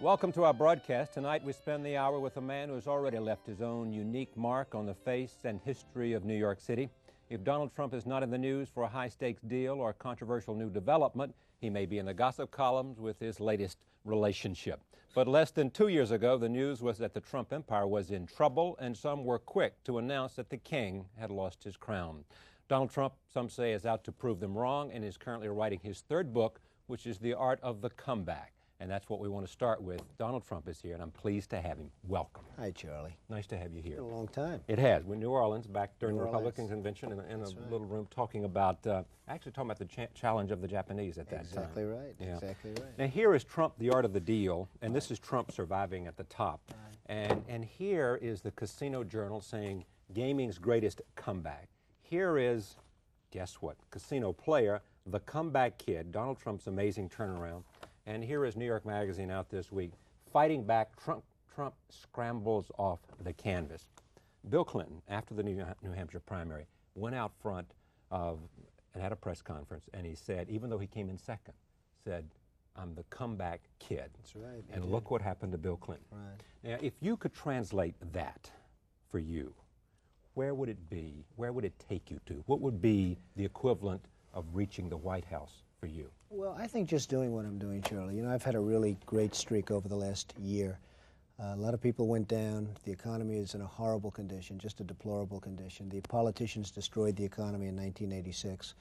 Welcome to our broadcast. Tonight we spend the hour with a man who has already left his own unique mark on the face and history of New York City. If Donald Trump is not in the news for a high-stakes deal or a controversial new development, he may be in the gossip columns with his latest relationship. But less than 2 years ago, the news was that the Trump empire was in trouble, and some were quick to announce that the king had lost his crown. Donald Trump, some say, is out to prove them wrong and is currently writing his third book, which is The Art of the Comeback. And that's what we want to start with. Donald Trump is here, and I'm pleased to have him. Welcome. Hi, Charlie. Nice to have you here. It's been a long time. It has. We're in New Orleans, back during New the Orleans. Republican convention in a little room talking about, the challenge of the Japanese at that Exactly time. right. Yeah. Exactly right. Now here is Trump, The Art of the Deal, and this is Trump surviving at the top. And here is the Casino Journal saying gaming's greatest comeback. Here is, guess what, Casino Player, the comeback kid, Donald Trump's amazing turnaround. And here is New York Magazine out this week, fighting back, Trump scrambles off the canvas. Bill Clinton, after the New Hampshire primary, went out front and had a press conference, and he said, even though he came in second, said, I'm the comeback kid. That's right. And look what happened to Bill Clinton. Right. Now, if you could translate that for you, where would it be? Where would it take you to? What would be the equivalent of reaching the White House for you? Well, I think just doing what I'm doing, Charlie. You know, I've had a really great streak over the last year. A lot of people went down. The economy is in a horrible condition, just a deplorable condition. The politicians destroyed the economy in 1986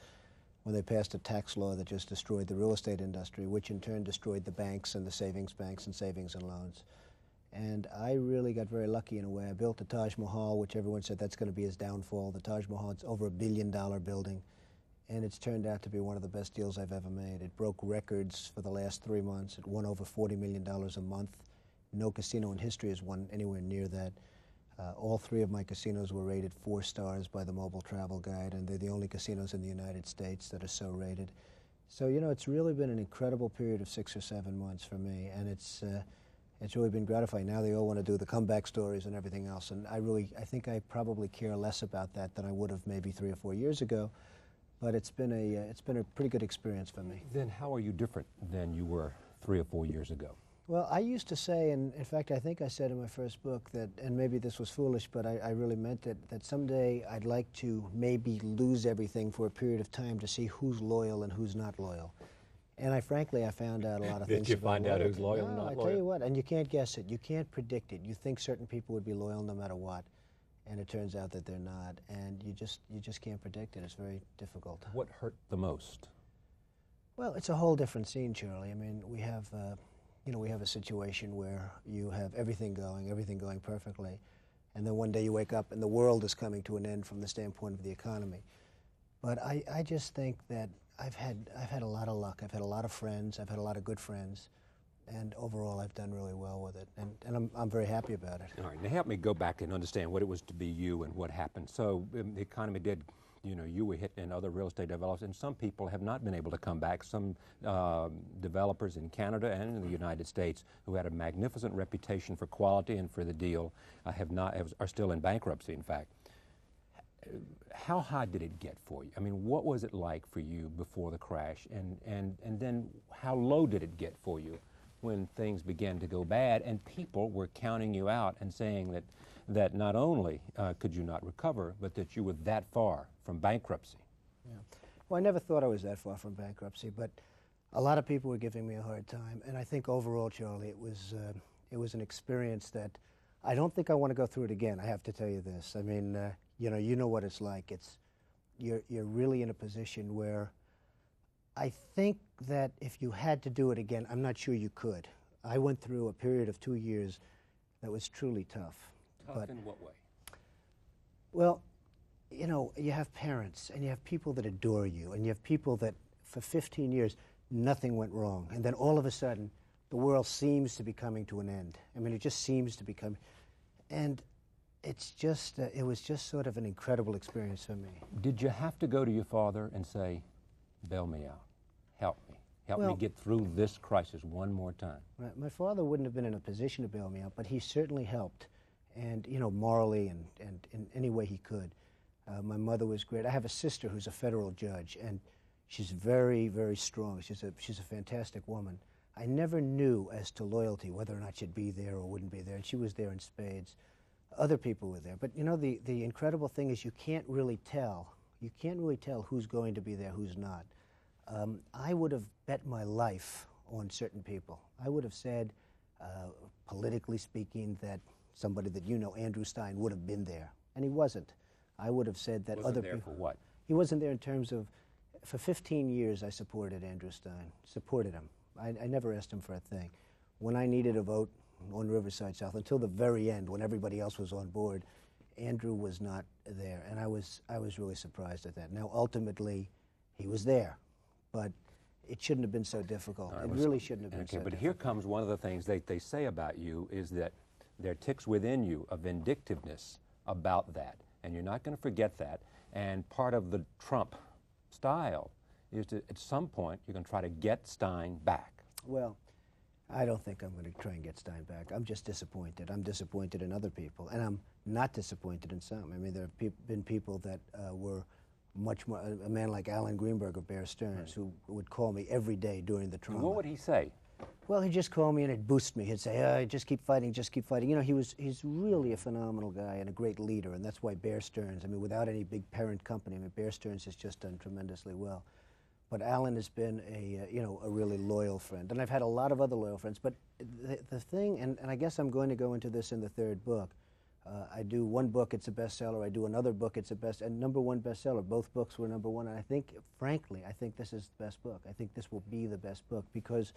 when they passed a tax law that just destroyed the real estate industry, which in turn destroyed the banks and the savings banks and savings and loans. And I really got very lucky in a way. I built the Taj Mahal, which everyone said that's going to be his downfall. The Taj Mahal, it's over $1 billion building. And it's turned out to be one of the best deals I've ever made. It broke records for the last 3 months. It won over $40 million a month. No casino in history has won anywhere near that. All 3 of my casinos were rated 4 stars by the Mobile Travel Guide, and they're the only casinos in the United States that are so rated. So, you know, it's really been an incredible period of 6 or 7 months for me, and it's really been gratifying. Now they all want to do the comeback stories and everything else, and I think I probably care less about that than I would have maybe 3 or 4 years ago. But it's been a pretty good experience for me. Then how are you different than you were 3 or 4 years ago? Well, I used to say, and in fact I think I said in my first book that, and maybe this was foolish, but I really meant it, that someday I'd like to maybe lose everything for a period of time to see who's loyal and who's not loyal. And frankly, I found out a lot of things. Did you find out who's loyal and not loyal? I tell you what, and you can't guess it. You can't predict it. You think certain people would be loyal no matter what. And it turns out that they're not, and you just can't predict it. It's very difficult. What hurt the most? Well, it's a whole different scene, Charlie. I mean, we have a situation where you have everything going perfectly, and then one day you wake up and the world is coming to an end from the standpoint of the economy. But I just think that I've had a lot of luck. I've had a lot of friends. I've had a lot of good friends. And overall, I've done really well with it, and I'm very happy about it. All right, now help me go back and understand what it was to be you and what happened. So the economy did, you were hit and other real estate developers, and some people have not been able to come back. Some developers in Canada and in the United States who had a magnificent reputation for quality and for the deal are still in bankruptcy, in fact. How high did it get for you? I mean, what was it like for you before the crash, and then how low did it get for you when things began to go bad and people were counting you out and saying that not only could you not recover, but that you were that far from bankruptcy? Yeah. Well, I never thought I was that far from bankruptcy, but a lot of people were giving me a hard time. And I think overall, Charlie, it was an experience that I don't think I want to go through it again. I have to tell you this. I mean, you know what it's like. You're really in a position where I think that if you had to do it again, I'm not sure you could. I went through a period of 2 years that was truly tough. Tough in what way? Well, you have parents, and you have people that adore you, and you have people that for 15 years, nothing went wrong. And then all of a sudden, the world seems to be coming to an end. I mean, it just seems to be coming. And it was just sort of an incredible experience for me. Did you have to go to your father and say, bail me out, help me get through this crisis one more time? Right. My father wouldn't have been in a position to bail me out, but he certainly helped, and morally and in any way he could. My mother was great. I have a sister who's a federal judge, and she's very, very strong. She's a fantastic woman. I never knew as to loyalty whether or not she'd be there or wouldn't be there, and she was there in spades. Other people were there. But you know, the incredible thing is you can't really tell. You can't really tell who's going to be there, who's not. I would have bet my life on certain people. I would have said, politically speaking, that somebody that you know, Andrew Stein, would have been there, and he wasn't. I would have said that other people. For what? He wasn't there in terms of, for 15 years I supported Andrew Stein, supported him. I never asked him for a thing. When I needed a vote on Riverside South, until the very end, when everybody else was on board, Andrew was not there, and I was really surprised at that. Now, ultimately, he was there, but it shouldn't have been so difficult. It really shouldn't have been so difficult. But here comes one of the things they say about you is that there ticks within you a vindictiveness about that, and you're not going to forget that. And part of the Trump style is to, at some point, you're going to try to get Stein back. Well, I don't think I'm going to try and get Stein back. I'm just disappointed. I'm disappointed in other people, and I'm not disappointed in some. I mean, there have been people that were much more, a man like Alan Greenberg of Bear Stearns, who would call me every day during the trauma. And what would he say? Well, he'd just call me and it'd boost me. He'd say, just keep fighting, just keep fighting. You know, he's really a phenomenal guy and a great leader, and that's why Bear Stearns, I mean, without any big parent company, I mean, Bear Stearns has just done tremendously well. But Alan has been a really loyal friend. And I've had a lot of other loyal friends. But the thing, and I guess I'm going to go into this in the third book, I do one book, it's a bestseller. I do another book, it's a and #1 bestseller. Both books were #1. And I think, frankly, I think this is the best book. I think this will be the best book because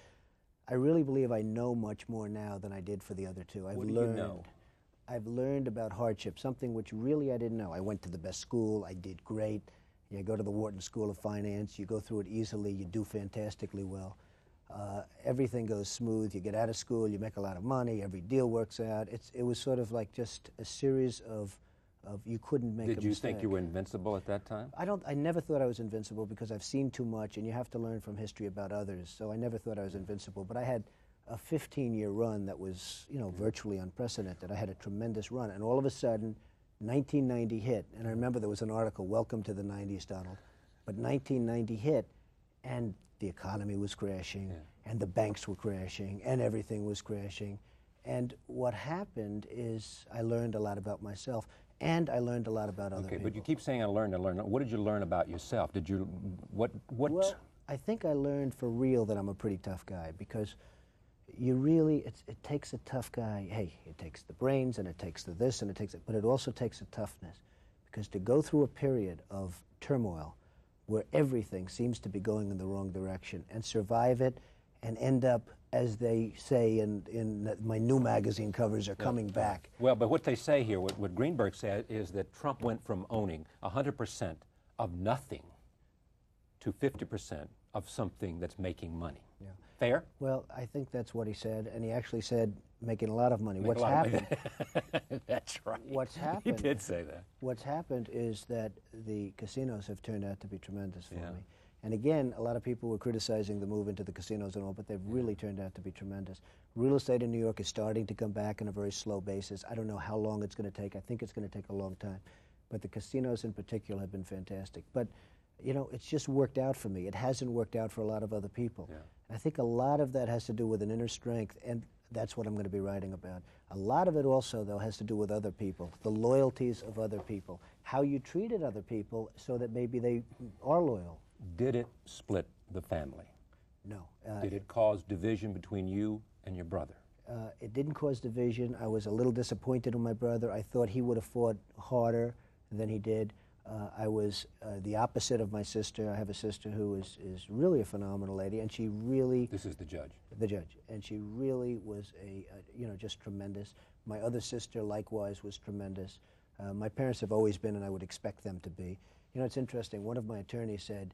I really believe I know much more now than I did for the other two. What do you know? I've learned about hardship, something which really I didn't know. I went to the best school, I did great. You go to the Wharton School of Finance, you go through it easily, you do fantastically well. Everything goes smooth, you get out of school, you make a lot of money, every deal works out. It was sort of like just a series of you couldn't make a mistake. Did you think you were invincible at that time? I never thought I was invincible because I've seen too much, and you have to learn from history about others, so I never thought I was invincible. But I had a 15-year run that was, virtually unprecedented. I had a tremendous run, and all of a sudden, 1990 hit, and I remember there was an article, "Welcome to the 90s, Donald." But 1990 hit, and the economy was crashing, and the banks were crashing, and everything was crashing. And what happened is I learned a lot about myself, and I learned a lot about other people. Okay, but you keep saying I learned. What did you learn about yourself? Did you, what? Well, I think I learned for real that I'm a pretty tough guy because you really, it takes a tough guy. Hey, it takes the brains and it takes the this and it takes it, but it also takes a toughness because to go through a period of turmoil where everything seems to be going in the wrong direction and survive it and end up, as they say in my new magazine covers, are coming back. Well, but what they say here, what Greenberg said, is that Trump went from owning 100% of nothing to 50% of something that's making money. Yeah. Fair? Well, I think that's what he said, and he actually said making a lot for money. What's happened? That's right. What's happened? He did say that. What's happened is that the casinos have turned out to be tremendous for me. And again, a lot of people were criticizing the move into the casinos and all, but they've really turned out to be tremendous. Real estate in New York is starting to come back on a very slow basis. I don't know how long it's going to take. I think it's going to take a long time. But the casinos in particular have been fantastic. But it's just worked out for me. It hasn't worked out for a lot of other people. Yeah. And I think a lot of that has to do with an inner strength, and that's what I'm going to be writing about. A lot of it also, though, has to do with other people, the loyalties of other people, how you treated other people so that maybe they are loyal. Did it split the family? No. Did it cause division between you and your brother? It didn't cause division. I was a little disappointed in my brother. I thought he would have fought harder than he did. I was the opposite of my sister. I have a sister who is really a phenomenal lady, and she really... This is the judge. The judge. And she really was just tremendous. My other sister, likewise, was tremendous. My parents have always been, and I would expect them to be. It's interesting. One of my attorneys said,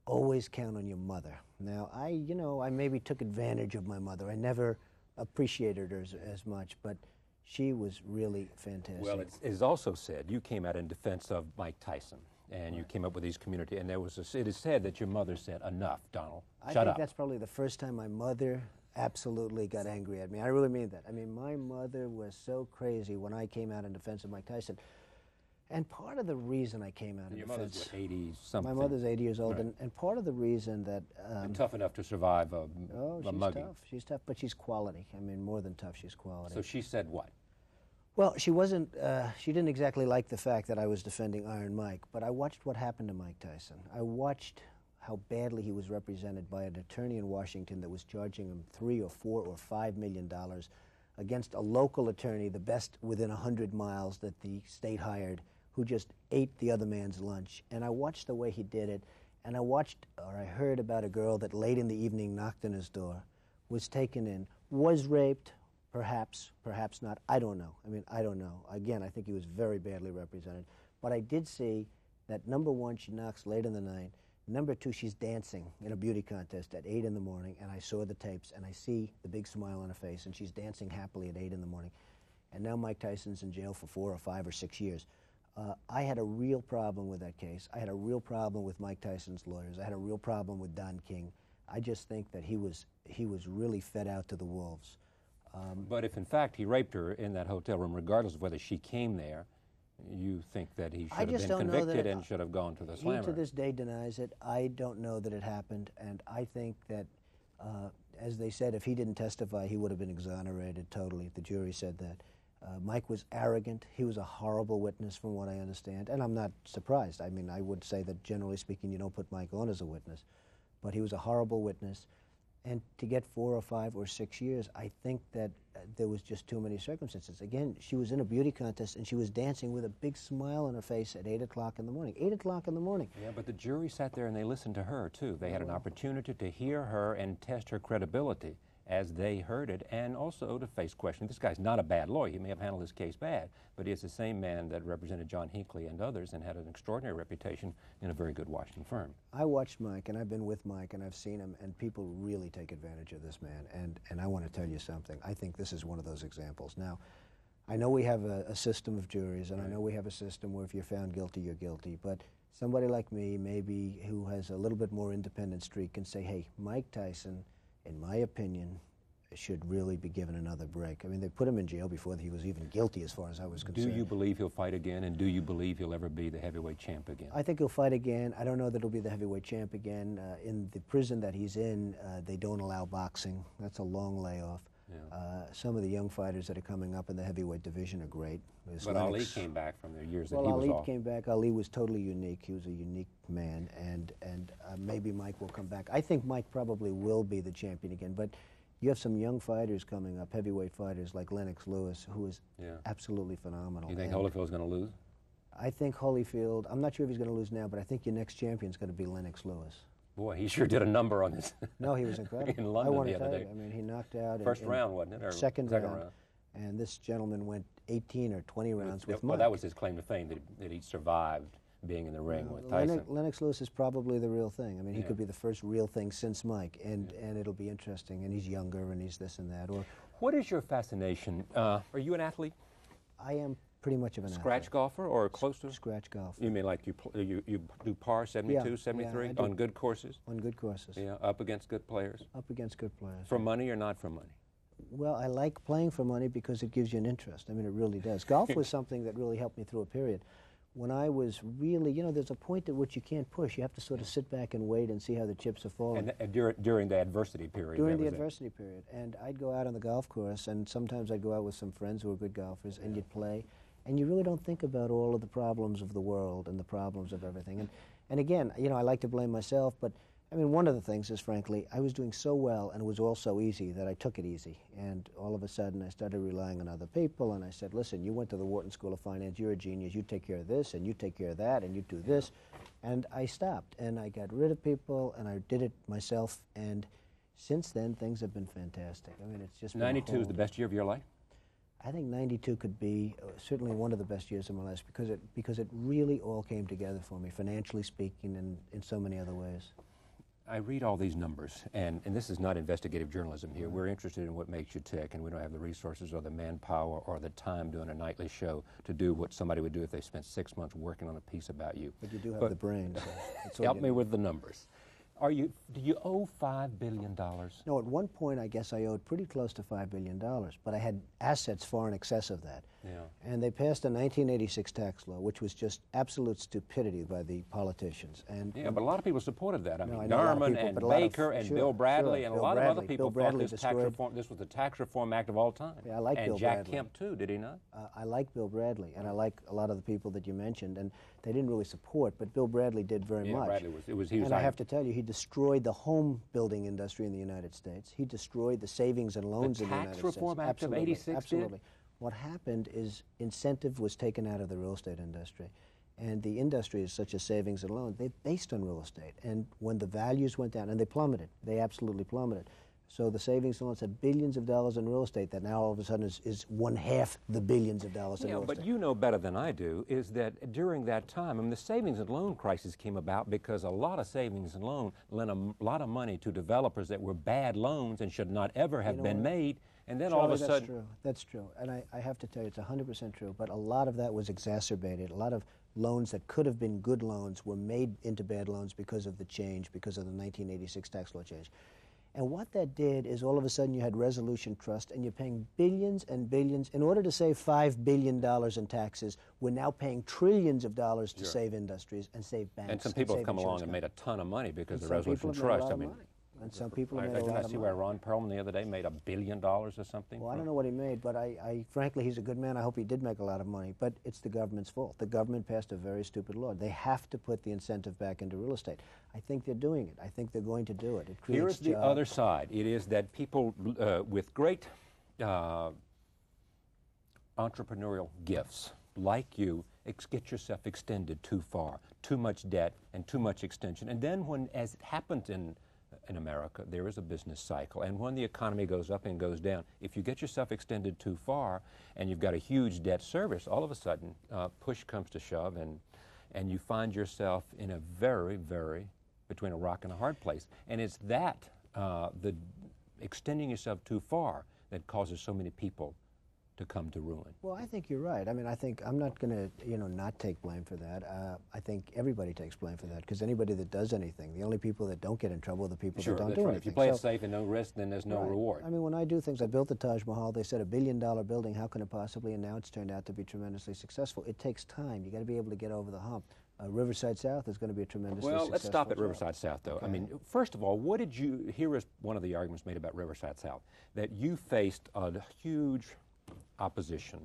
always count on your mother. Now, I maybe took advantage of my mother. I never appreciated her as much, but she was really fantastic. Well, it is also said you came out in defense of Mike Tyson, and you came up with these community, and it is said that your mother said, enough, Donald, shut up. I think that's probably the first time my mother absolutely got angry at me. I really mean that. I mean, my mother was so crazy when I came out in defense of Mike Tyson. And part of the reason I came out of Your the mother's fence, what, 80-something? my mother's 80 years old, Right. and part of the reason that And tough enough to survive a she's mugging. tough. She's tough, but she's quality. I mean, more than tough, she's quality. So she said what? Well, she wasn't. She didn't exactly like the fact that I was defending Iron Mike, but I watched what happened to Mike Tyson. I watched how badly he was represented by an attorney in Washington that was charging him $3 or $4 or $5 million against a local attorney, the best within 100 miles that the state hired, who just ate the other man's lunch. And I watched the way he did it, and I heard about a girl that late in the evening knocked on his door, was taken in, was raped, perhaps, perhaps not. I don't know. I mean, I don't know. Again, I think he was very badly represented. But I did see that, number one, she knocks late in the night. Number two, she's dancing in a beauty contest at 8 in the morning, and I saw the tapes, and I see the big smile on her face, and she's dancing happily at 8 in the morning. And now Mike Tyson's in jail for 4 or 5 or 6 years. I had a real problem with that case. I had a real problem with Mike Tyson's lawyers. I had a real problem with Don King. I just think that he was really fed out to the wolves. But if in fact he raped her in that hotel room, regardless of whether she came there, you think that he should have been convicted and should have gone to the slammer? He to this day denies it. I don't know that it happened, and I think that, as they said, if he didn't testify, he would have been exonerated totally. The jury said that. Mike was arrogant. He was a horrible witness from what I understand, and I'm not surprised. I mean, I would say that generally speaking, you don't put Mike on as a witness, but he was a horrible witness. And to get 4 or 5 or 6 years, I think that there was just too many circumstances. Again, she was in a beauty contest, and she was dancing with a big smile on her face at 8 o'clock in the morning. 8 o'clock in the morning. Yeah, but the jury sat there and they listened to her, too. They had an opportunity to hear her and test her credibility as they heard it, and also to face questioning. This guy's not a bad lawyer. He may have handled his case bad, but he is the same man that represented John Hinckley and others and had an extraordinary reputation in a very good Washington firm. I watched Mike, and I've been with Mike, and I've seen him, and people really take advantage of this man. And I want to tell you something. I think this is one of those examples. Now, I know we have a system of juries, and I know we have a system where if you're found guilty, you're guilty. But somebody like me, maybe who has a little bit more independent streak, can say, hey, Mike Tyson, in my opinion, should really be given another break. I mean, they put him in jail before he was even guilty, as far as I was concerned. Do you believe he'll fight again, and do you believe he'll ever be the heavyweight champ again? I think he'll fight again. I don't know that he'll be the heavyweight champ again. In the prison that he's in, they don't allow boxing. That's a long layoff. Yeah. Some of the young fighters that are coming up in the heavyweight division are great. But Ali came back from the years that he was Ali off. came back. Ali was totally unique. He was a unique man, and maybe Mike will come back. I think Mike probably will be the champion again, but you have some young fighters coming up, heavyweight fighters like Lennox Lewis, who is absolutely phenomenal. You think Holyfield's going to lose? I think Holyfield, I'm not sure if he's going to lose now, but I think your next champion's going to be Lennox Lewis. Boy, he sure did a number on this. No, he was incredible. In London I want the to other tell day. you, I mean, he knocked out First in round, wasn't it? Or second round. And this gentleman went 18 or 20 rounds with Mike. Well, that was his claim to fame, that he survived being in the ring with Tyson. Lennox Lewis is probably the real thing. I mean, he could be the first real thing since Mike, and it'll be interesting. And he's younger, and he's this and that. Or what is your fascination? Are you an athlete? I am pretty much of an Scratch athlete. golfer or close to? Scratch golf. You mean like you do par 72, 73 I do. on good courses? On good courses. Yeah, up against good players. Up against good players. For money or not for money? Well, I like playing for money because it gives you an interest. I mean, it really does. Golf was something that really helped me through a period. When I was really, you know, there's a point at which you can't push. You have to sort of sit back and wait and see how the chips are falling. And during the adversity period. During the adversity period. And I'd go out on the golf course, and sometimes I'd go out with some friends who were good golfers, and you'd play. And you really don't think about all of the problems of the world and the problems of everything. And again, you know, I like to blame myself, but I mean, one of the things is, frankly, I was doing so well and it was all so easy that I took it easy. And all of a sudden, I started relying on other people, and I said, listen, you went to the Wharton School of Finance, you're a genius, you take care of this, and you take care of that, and you do this. And I stopped, and I got rid of people, and I did it myself, and since then, things have been fantastic. I mean, it's just been 92 is the best year of your life? I think 92 could be certainly one of the best years of my life because it really all came together for me, financially speaking, and in so many other ways. I read all these numbers, and this is not investigative journalism here. We're interested in what makes you tick, and we don't have the resources or the manpower or the time doing a nightly show to do what somebody would do if they spent 6 months working on a piece about you. But you do have the brain. So that's all help you me need. with the numbers. Do you owe $5 billion? No, at one point I guess I owed pretty close to $5 billion, but I had assets far in excess of that. And they passed a 1986 tax law, which was just absolute stupidity by the politicians. And yeah, but a lot of people supported that. I mean, I know a lot of Norman people, and Baker and sure, Bill Bradley sure. and Bill a lot Bradley. of other people Bill Bradley thought this was the tax reform act of all time. Yeah, I like and Bill Jack Bradley. Kemp too, did he not? I like Bill Bradley, and I like a lot of the people that you mentioned, and they didn't really support, but Bill Bradley did very much. Bradley was and I have to tell you, he destroyed the home building industry in the United States. He destroyed the savings and loans in the United States. The Tax Reform Act of '86 absolutely. What happened is incentive was taken out of the real estate industry. And the industries such as savings and loans, they're based on real estate. And when the values went down, and they plummeted, they absolutely plummeted. So the savings and loans had billions of dollars in real estate that now all of a sudden is one half the billions of dollars in real estate. But you know better than I do is that during that time, I mean, the savings and loan crisis came about because a lot of savings and loan lent a lot of money to developers that were bad loans and should not ever have been made. And then Charlie, all of a sudden... That's true. And I have to tell you, it's 100% true. But a lot of that was exacerbated. A lot of loans that could have been good loans were made into bad loans because of the change, because of the 1986 tax law change. And what that did is all of a sudden you had Resolution Trust, and you're paying billions and billions. In order to save $5 billion in taxes, we're now paying trillions of dollars to save industries and save banks. And some people have come along and made a ton of money because of the Resolution Trust. And some people have made a lot of money. Didn't I see where Ron Perlman the other day made $1 billion or something? Well, I don't know what he made, but frankly, he's a good man. I hope he did make a lot of money. But it's the government's fault. The government passed a very stupid law. They have to put the incentive back into real estate. I think they're doing it. I think they're going to do it. It creates Here's the other side. It is that people with great entrepreneurial gifts, like you, get yourself extended too far, too much debt and too much extension. And then when, as it happens in America, there is a business cycle. And when the economy goes up and goes down, if you get yourself extended too far and you've got a huge debt service, all of a sudden push comes to shove and you find yourself in a very, very, between a rock and a hard place. And it's that, the extending yourself too far, that causes so many people to come to ruin. Well, I think you're right. I mean, I think I'm not going to, not take blame for that. I think everybody takes blame for that, because anybody that does anything, the only people that don't get in trouble are the people that don't do anything. If you play it safe and no risk, then there's no reward. I mean, when I do things, I built the Taj Mahal. They said $1 billion building. How can it possibly? And now it's turned out to be tremendously successful. It takes time. You got to be able to get over the hump. Riverside South is going to be a tremendously successful Well, let's stop at Riverside South, though. Okay. I mean, first of all, what did you, here is one of the arguments made about Riverside South, that you faced a huge opposition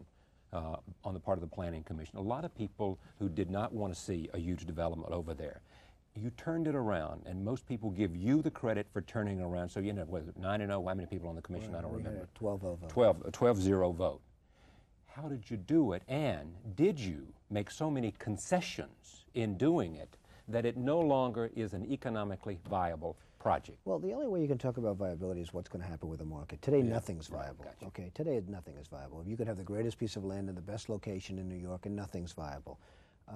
on the part of the Planning Commission. A lot of people who did not want to see a huge development over there. You turned it around, and most people give you the credit for turning it around. So you ended up with 9-0. How many people on the commission? I don't remember. 12-0 vote. 12-0 vote. How did you do it? And did you make so many concessions in doing it that it no longer is an economically viable project? Well, the only way you can talk about viability is what's going to happen with the market. Today, nothing's viable. Gotcha. Okay, today nothing is viable. You could have the greatest piece of land in the best location in New York, and nothing's viable.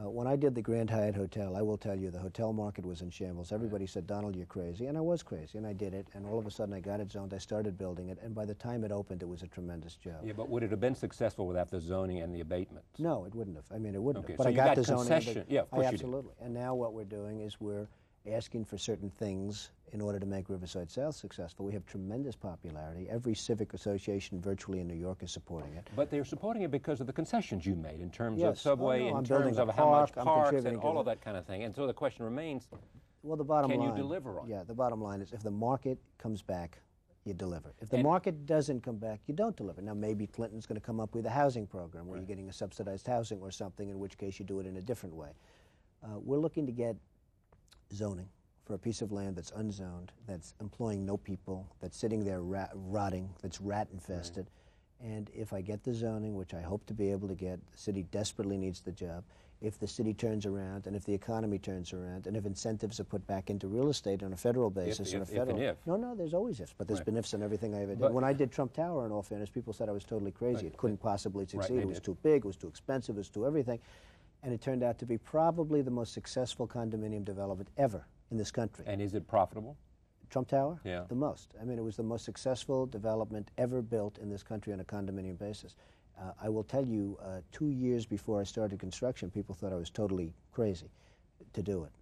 When I did the Grand Hyatt Hotel, I will tell you, the hotel market was in shambles. Everybody said, Donald, you're crazy. And I was crazy, and I did it. And all of a sudden, I got it zoned. I started building it. And by the time it opened, it was a tremendous job. Yeah, but would it have been successful without the zoning and the abatement? No, it wouldn't have. I mean, it wouldn't have. But I got the concession. zoning. Yeah, of course you did. Absolutely. And now what we're doing is we're asking for certain things in order to make Riverside South successful. We have tremendous popularity. Every civic association virtually in New York is supporting it. But they're supporting it because of the concessions you made in terms of subway, in I'm terms of how much parks and all of that kind of thing. And so the question remains, well, the bottom line, can you deliver on it? Yeah, the bottom line is if the market comes back, you deliver. If the market doesn't come back, you don't deliver. Now, maybe Clinton's going to come up with a housing program where you're getting a subsidized housing or something, in which case you do it in a different way. We're looking to get zoning for a piece of land that's unzoned, that's employing no people, that's sitting there rotting, that's rat infested. And if I get the zoning, which I hope to be able to get, the city desperately needs the job. If the city turns around, and if the economy turns around, and if incentives are put back into real estate on a federal basis, No, there's always ifs, but there's been ifs in everything I ever did. When I did Trump Tower, in all fairness, people said I was totally crazy. It couldn't possibly succeed. It was too big, it was too expensive, it was too everything. And it turned out to be probably the most successful condominium development ever in this country. And is it profitable? Trump Tower? Yeah. The most. I mean, it was the most successful development ever built in this country on a condominium basis. I will tell you, 2 years before I started construction, people thought I was totally crazy to do it.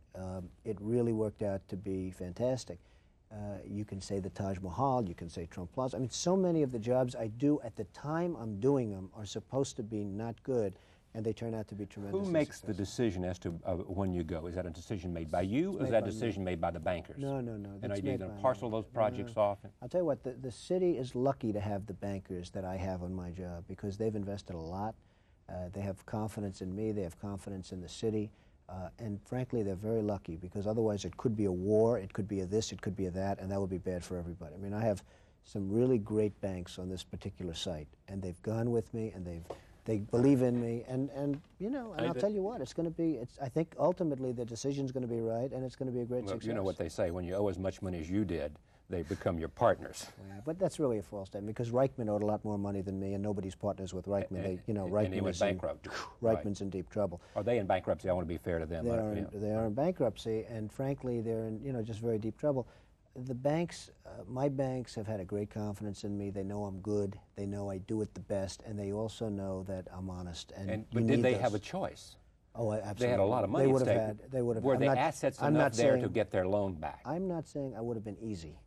It really worked out to be fantastic. You can say the Taj Mahal, you can say Trump Plaza. I mean, so many of the jobs I do at the time I'm doing them are supposed to be not good, and they turn out to be tremendously Who makes successful. the decision as to when you go? Is that a decision made by you, or is made that a by me. decision made by the bankers? No. And are it's you made going by to parcel me. those projects No. off? I'll tell you what, the city is lucky to have the bankers that I have on my job because they've invested a lot. They have confidence in me, they have confidence in the city, and frankly, they're very lucky because otherwise it could be a war, it could be a this, it could be a that, and that would be bad for everybody. I mean, I have some really great banks on this particular site, and they've gone with me, and they believe in me, and you know, and I'll tell you what, it's going to be, I think ultimately the decision's going to be right, and it's going to be a great success. You know what they say, when you owe as much money as you did, they become your partners. Yeah, but that's really a false statement because Reichman owed a lot more money than me, and nobody's partners with Reichman. Reichman and he went bankrupt. Reichman's in deep trouble. Are they in bankruptcy? I want to be fair to them. They are in bankruptcy, and frankly, they're in just very deep trouble. The banks, my banks have had a great confidence in me. They know I'm good. They know I do it the best, and they also know that I'm honest. But did they have a choice? Oh, absolutely. They had a lot of money They at would stake. have had. They would have. Were the assets enough there to get their loan back? I'm not saying I would have been easy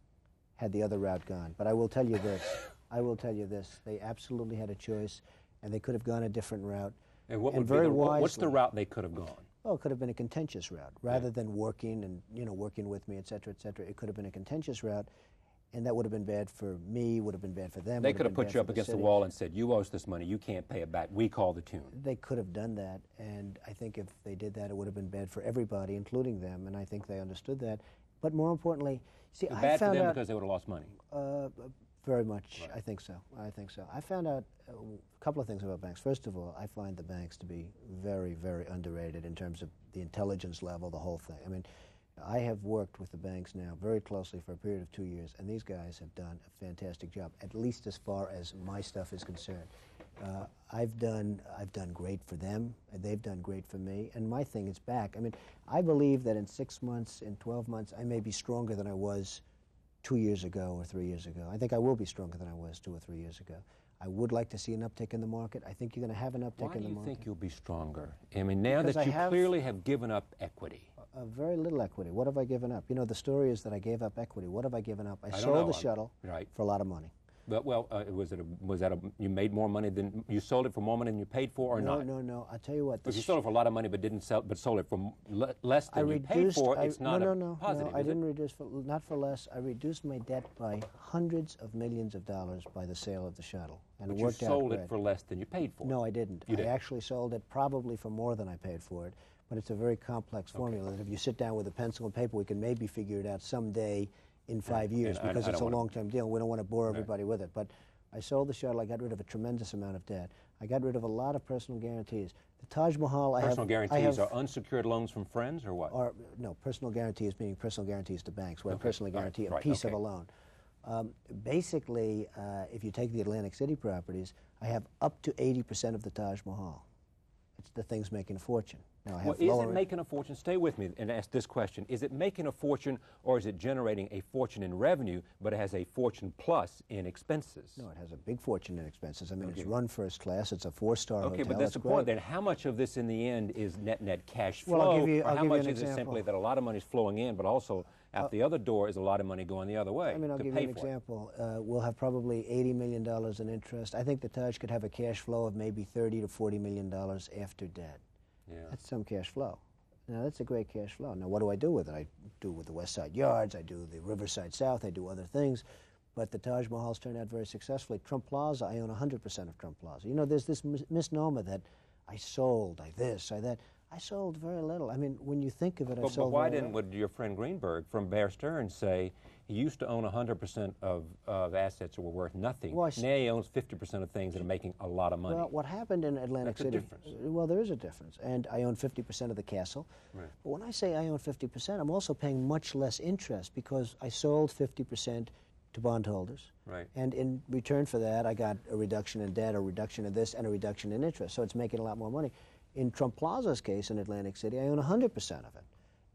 had the other route gone, but I will tell you this. They absolutely had a choice, and they could have gone a different route. And what would very be wisely. What's the route they could have gone? Oh, it could have been a contentious route. Rather than working and working with me, et cetera, it could have been a contentious route, and that would have been bad for me, would have been bad for them. They could have put you up against the wall and said, you owe us this money, you can't pay it back, we call the tune. They could have done that, and I think if they did that, it would have been bad for everybody, including them, and I think they understood that. But more importantly, see, I bad found for them out, because they would have lost money. Very much, Right. I think so. I found out a couple of things about banks. First of all, I find the banks to be very, very underrated in terms of the intelligence level, the whole thing. I mean, I have worked with the banks now very closely for a period of 2 years, and these guys have done a fantastic job, at least as far as my stuff is concerned. I've done great for them, and they've done great for me, and my thing is back. I mean, I believe that in 6 months, in 12 months, I may be stronger than I was 2 years ago or 3 years ago. I think I will be stronger than I was 2 or 3 years ago. I would like to see an uptick in the market. I think you're going to have an uptick in the market. Why do you think you'll be stronger? I mean, now Because that you I have clearly have given up equity. Very little equity. What have I given up? You know, the story is that I gave up equity. What have I given up? I don't sold know. the shuttle Right. for a lot of money. But, you made more money than, you sold it for more money than you paid for or not? No. I'll tell you what. If you sold it for a lot of money but sold it for less than you paid for, it's not positive, No, I is it? didn't reduce, not for less. I reduced my debt by hundreds of millions of dollars by the sale of the shuttle. And But it you worked out sold great. it for less than you paid for. No, I didn't. You I didn't. actually sold it probably for more than I paid for it. But it's a very complex formula that if you sit down with a pencil and paper, we can maybe figure it out someday in 5 years and I because it's a don't wanna- long-term deal. We don't want to bore everybody with it. But I sold the shuttle. I got rid of a tremendous amount of debt. I got rid of a lot of personal guarantees. The Taj Mahal, Personal guarantees are unsecured loans from friends or what? no, personal guarantees meaning personal guarantees to banks, where I Okay. personally All right. guarantee a Right. piece Okay. of a loan. Basically, if you take the Atlantic City properties, I have up to 80% of the Taj Mahal. The thing's making a fortune. Now, I have Is lower it making a fortune? Stay with me and ask this question. Is it making a fortune, or is it generating a fortune in revenue, but it has a fortune plus in expenses? No, it has a big fortune in expenses. I mean, it's run first class. It's a 4-star hotel. Okay, but that's the great. point. Then how much of this in the end is net cash flow? Well, I'll give you or how an much is it example. simply that a lot of money is flowing in, but also out the other door is a lot of money going the other way I mean, I'll to give pay you an for it? example. We'll have probably $80 million in interest. I think the Taj could have a cash flow of maybe $30 to $40 million after debt. Yeah. That's some cash flow. Now, that's a great cash flow. Now, what do I do with it? I do with the West Side Yards, I do the Riverside South, I do other things. But the Taj Mahal's turned out very successfully. Trump Plaza, I own 100% of Trump Plaza. You know, there's this misnomer that I sold, I this, I that. I sold very little. I mean, when you think of it, I've But sold why very didn't little. would your friend Greenberg from Bear Stearns say he used to own 100% of assets that were worth nothing? Well, now he owns 50% of things that are making a lot of money. Well, what happened in Atlantic That's a City? difference. Well, there is a difference, and I own 50% of the castle. Right. But when I say I own 50%, I'm also paying much less interest because I sold 50% to bondholders. Right. And in return for that, I got a reduction in debt, a reduction in this, and a reduction in interest. So it's making a lot more money. In Trump Plaza's case in Atlantic City, I own 100% of it,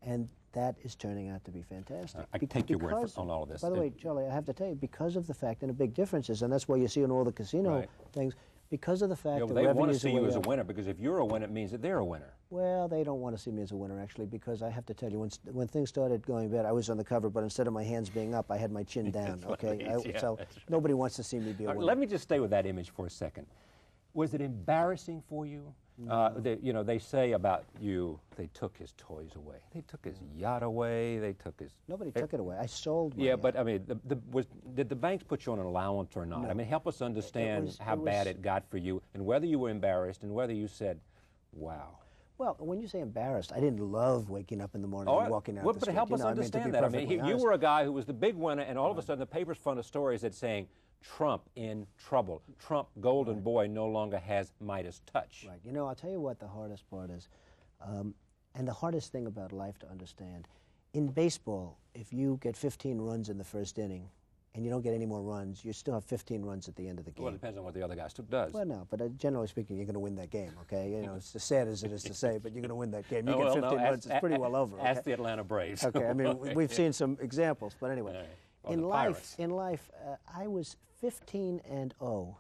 and that is turning out to be fantastic. I take your word on all of this. By the way, Charlie, I have to tell you, because of the fact, and a big difference is, and that's why you see in all the casino Right. things, because of the fact Yeah, that but they want to revenues see are you way as a up. winner, because if you're a winner, it means that they're a winner. Well, they don't want to see me as a winner, actually, because I have to tell you, when things started going bad, I was on the cover, but instead of my hands being up, I had my chin down, okay? So nobody wants to see me be a winner. Let me just stay with that image for a second. Was it embarrassing for you? They say about you, they took his toys away. They took his yacht away. They took his... Nobody took it away. I sold my Yeah, yacht. but I mean, did the banks put you on an allowance or not? No. I mean, help us understand how it was- bad it got for you and whether you were embarrassed and whether you said, wow. Well, when you say embarrassed, I didn't love waking up in the morning and walking out well, the but street. help us to be understand that. I mean, perfectly you honest. were a guy who was the big winner, and all of a sudden the paper's full of stories that saying, Trump in trouble. Trump, golden boy, no longer has Midas touch. Right. I'll tell you what the hardest part is, and the hardest thing about life to understand. In baseball, if you get 15 runs in the first inning and you don't get any more runs, you still have 15 runs at the end of the game. Well, it depends on what the other guy does. Well, no, but generally speaking, you're going to win that game, okay? It's as sad as it is to say, but you're going to win that game. You get 15 runs, it's pretty well over. Ask the Atlanta Braves. Okay, I mean, we've seen some examples, but anyway. Or In the life, Pirates. I was 15-0,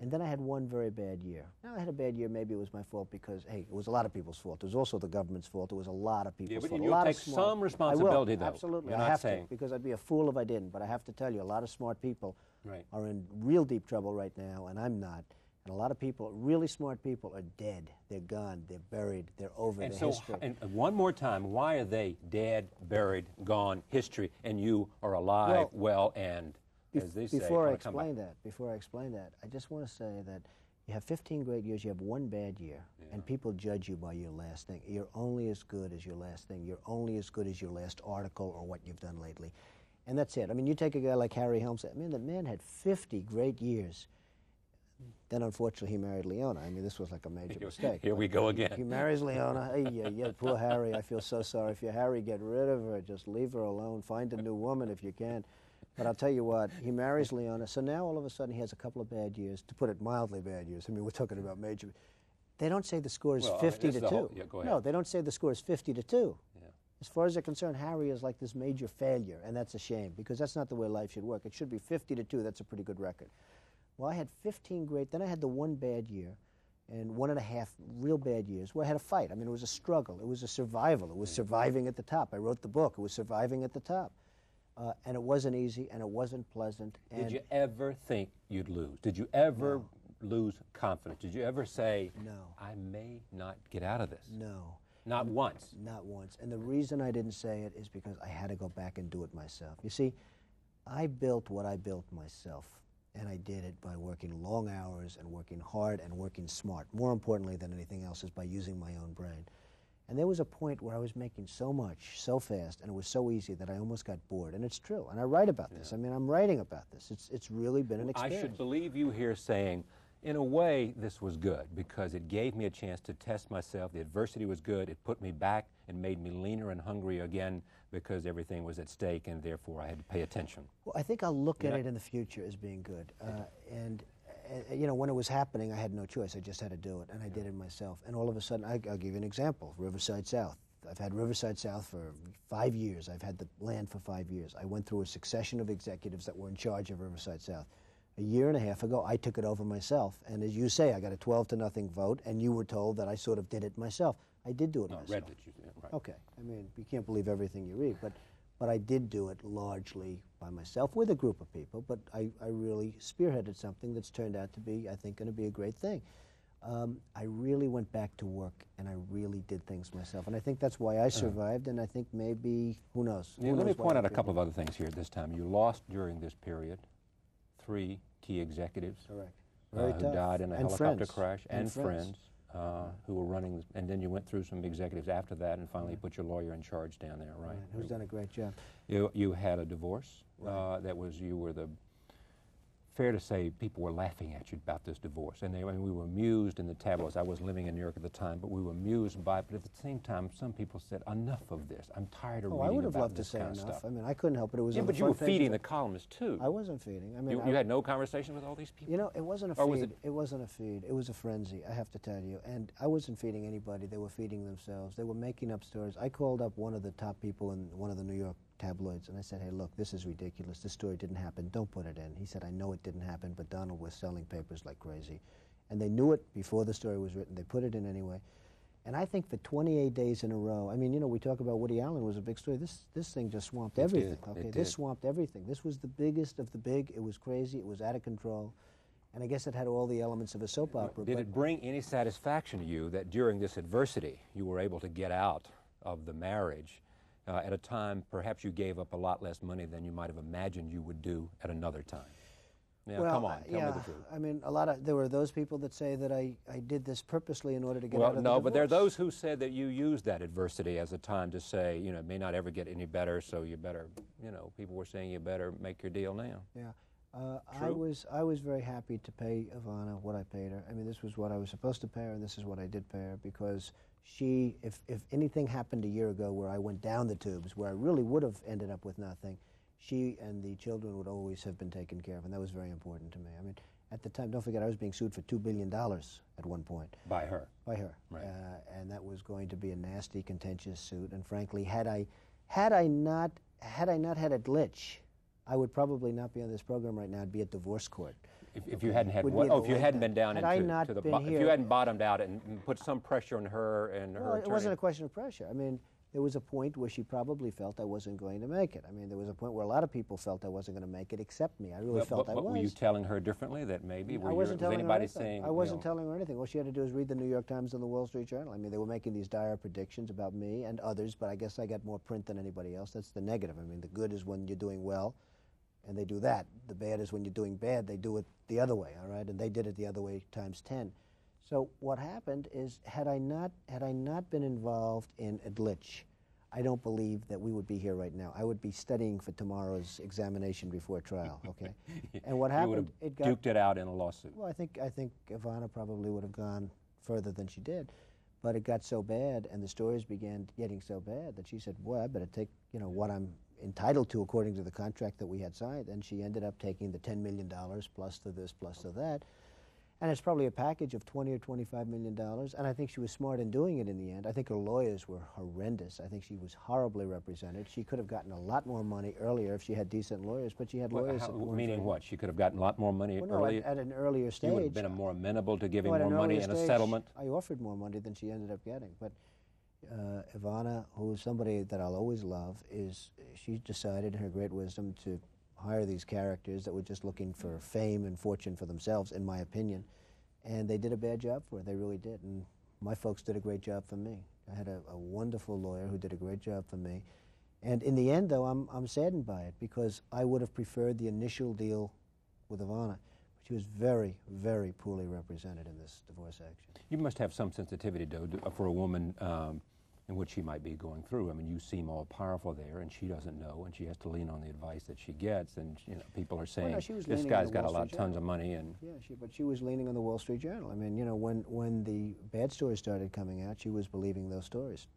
and then I had one very bad year. Now, I had a bad year. Maybe it was my fault because, hey, it was a lot of people's fault. It was also the government's fault. It was a lot of people's but fault. you'll A lot take of smart, some responsibility, I will, though. absolutely. You're I not have saying. to, because I'd be a fool if I didn't. But I have to tell you, a lot of smart people Right. are in real deep trouble right now, and I'm not. And a lot of people, really smart people, are dead. They're gone. They're buried. They're over. And They're so, history. and one more time, why are they dead, buried, gone, history, and you are alive, well, and, as they say, Before I on a comeback? explain that, I just want to say that you have 15 great years, you have one bad year, and people judge you by your last thing. You're only as good as your last thing. You're only as good as your last article or what you've done lately. And that's it. I mean, you take a guy like Harry Helmsley. I mean, the man had 50 great years. Then, unfortunately, he married Leona. I mean, this was like a major mistake. Here we go again. He marries Leona. Hey, yeah, poor Harry. I feel so sorry for you. Harry, get rid of her. Just leave her alone. Find a new woman if you can. But I'll tell you what, he marries Leona. So now, all of a sudden, he has a couple of bad years. To put it mildly, bad years. I mean, we're talking about major. They don't say the score is 50 to 2. Yeah, go ahead. No, they don't say the score is 50 to 2. Yeah. As far as they're concerned, Harry is like this major failure, and that's a shame, because that's not the way life should work. It should be 50 to 2. That's a pretty good record. Well, I had 15 great, then I had the one bad year, and 1.5 real bad years where I had a fight. I mean, it was a struggle. It was a survival. It was surviving at the top. I wrote the book. It was surviving at the top. And it wasn't easy, and it wasn't pleasant. And Did you ever think you'd lose? Did you ever lose confidence? Did you ever say, No. I may not get out of this? No. Not once. Not once. And the reason I didn't say it is because I had to go back and do it myself. You see, I built what I built myself, and I did it by working long hours and working hard and working smart. More importantly than anything else is by using my own brain. And there was a point where I was making so much, so fast, and it was so easy that I almost got bored. And it's true. And I write about this. I mean, I'm writing about this. It's really been an experience. I should believe you here saying, in a way, this was good because it gave me a chance to test myself. The adversity was good. It put me back and made me leaner and hungrier again because everything was at stake, and therefore I had to pay attention. Well, I think I'll look at it in the future as being good. You know, when it was happening, I had no choice. I just had to do it, and I did it myself. And all of a sudden, I'll give you an example, Riverside South. I've had Riverside South for 5 years. I've had the land for 5 years. I went through a succession of executives that were in charge of Riverside South. A year and a half ago, I took it over myself. And as you say, I got a 12-0 vote, and you were told that I sort of did it myself. I did do it myself. I read that you did, right. Okay. I mean, you can't believe everything you read, but I did do it largely by myself with a group of people, but I really spearheaded something that's turned out to be, I think, going to be a great thing. I really went back to work, and I really did things myself. And I think that's why I survived, and I think maybe, who knows? Yeah, let me point out a couple of other things here at this time. You lost during this period 3 key executives. Correct. Who died in a And helicopter friends. crash, and friends. friends who were running, and then you went through some executives after that, and finally put your lawyer in charge down there, right? Who's done a great job. You had a divorce. You were the, fair to say, people were laughing at you about this divorce. And we were amused in the tabloids. I was living in New York at the time, but we were amused by it. But at the same time, some people said, enough of this. I'm tired of Oh, reading I would have about loved to this say kind of enough. stuff. I mean, I couldn't help it. It was Yeah, on but the you were front page feeding of the columnists, too. I wasn't feeding. I mean, You had no conversation with all these people? You know, it wasn't a Or was feed. It wasn't a feed. It was a frenzy, I have to tell you. And I wasn't feeding anybody. They were feeding themselves. They were making up stories. I called up one of the top people in one of the New York tabloids, and I said, hey, look, this is ridiculous. This story didn't happen. Don't put it in. He said, I know it didn't happen, but Donald was selling papers like crazy. And they knew it before the story was written. They put it in anyway. And I think for 28 days in a row, I mean, you know, we talk about Woody Allen was a big story. This thing just swamped everything. Okay, this swamped everything. This was the biggest of the big. It was crazy. It was out of control. And I guess it had all the elements of a soap opera. Did it bring any satisfaction to you that during this adversity you were able to get out of the marriage at a time perhaps you gave up a lot less money than you might have imagined you would do at another time? Now, well, come on, tell me the truth. I mean, there were those people that say that I did this purposely in order to get out of the divorce. Well, no, but there are those who said that you used that adversity as a time to say, you know, it may not ever get any better, so you better, you know, people were saying you better make your deal now. Yeah. I was very happy to pay Ivana what I paid her. I mean, this was what I was supposed to pay her, and this is what I did pay her, because she, if anything happened a year ago where I went down the tubes, where I really would have ended up with nothing, she and the children would always have been taken care of, and that was very important to me. I mean, at the time, don't forget, I was being sued for $2 billion at one point. By her? By her. Right. And that was going to be a nasty, contentious suit, and frankly, had I not had a glitch, I would probably not be on this program right now. I'd be at divorce court. If you hadn't had if you hadn't been down into if you hadn't bottomed out and put some pressure on her and her attorney. It wasn't a question of pressure. I mean, there was a point where she probably felt I wasn't going to make it. I mean, there was a point where a lot of people felt I wasn't going to make it except me. I really felt I was. Were you telling her differently that maybe? I wasn't telling her anything. Saying, I wasn't telling her anything. All she had to do was read the New York Times and the Wall Street Journal. I mean, they were making these dire predictions about me and others, but I guess I got more print than anybody else. That's the negative. I mean, the good is when you're doing well, and they do that. The bad is when you're doing bad, they do it the other way, all right? And they did it the other way times 10. So what happened is, had I not been involved in a glitch, I don't believe that we would be here right now. I would be studying for tomorrow's examination before trial, okay? And what happened, you would have duked it out in a lawsuit. Well, I think Ivana probably would have gone further than she did. But it got so bad, and the stories began getting so bad, that she said, boy, I better take, you know, what I'm entitled to according to the contract that we had signed. And she ended up taking the $10 million plus to this, plus to that. And it's probably a package of $20 or $25 million. And I think she was smart in doing it in the end. I think her lawyers were horrendous. I think she was horribly represented. She could have gotten a lot more money earlier if she had decent lawyers, but she had lawyers that weren't. Meaning what? She could have gotten a lot more money earlier? At an earlier stage. You would have been more amenable to giving more money in a settlement? I offered more money than she ended up getting. But Ivana, who is somebody that I'll always love, she decided in her great wisdom to hire these characters that were just looking for fame and fortune for themselves, in my opinion. And they did a bad job for her. They really did. And my folks did a great job for me. I had a wonderful lawyer who did a great job for me. And in the end, though, I'm saddened by it, because I would have preferred the initial deal with Ivana. But she was very, very poorly represented in this divorce action. You must have some sensitivity, though, for a woman in what she might be going through. I mean, you seem all powerful there, and she doesn't know, and she has to lean on the advice that she gets. And you know, people are saying, this guy's got tons of money. And yeah, but she was leaning on the Wall Street Journal. I mean, you know, when the bad stories started coming out, she was believing those stories,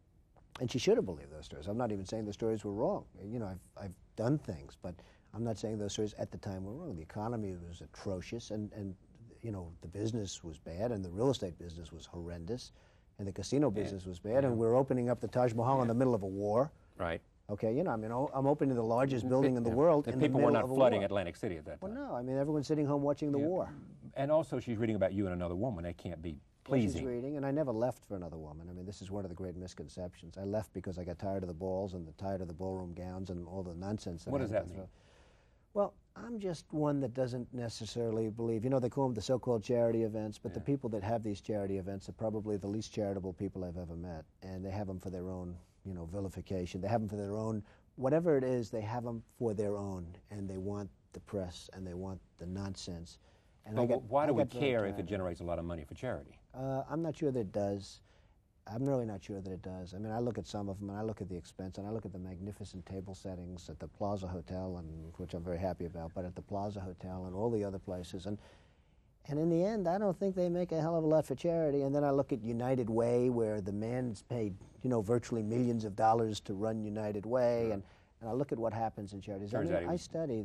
and she should have believed those stories. I'm not even saying the stories were wrong. You know, I've done things, but I'm not saying those stories at the time were wrong. The economy was atrocious, and you know, the business was bad, and the real estate business was horrendous. And the casino business was bad, and we're opening up the Taj Mahal in the middle of a war. Right. Okay, you know, I mean, I'm opening the largest building in the world in the middle of a war. People were not flooding Atlantic City at that time. Well, no, I mean, everyone's sitting home watching the war. And also, she's reading about you and another woman. That can't be pleasing. She's reading, and I never left for another woman. I mean, this is one of the great misconceptions. I left because I got tired of the balls and tired of the ballroom gowns and all the nonsense. What does that mean? Well, I'm just one that doesn't necessarily believe, you know, they call them the so-called charity events, but the people that have these charity events are probably the least charitable people I've ever met, and they have them for their own, you know, vilification. They have them for their own, whatever it is, they have them for their own, and they want the press, and they want the nonsense. And but why do we care if it generates a lot of money for charity? I'm not sure that it does. I'm really not sure that it does. I mean, I look at some of them, and I look at the expense, and I look at the magnificent table settings at the Plaza Hotel, and which I'm very happy about, but at the Plaza Hotel and all the other places. And in the end, I don't think they make a hell of a lot for charity. And then I look at United Way, where the man's paid, you know, virtually millions of dollars to run United Way, and I look at what happens in charities. I study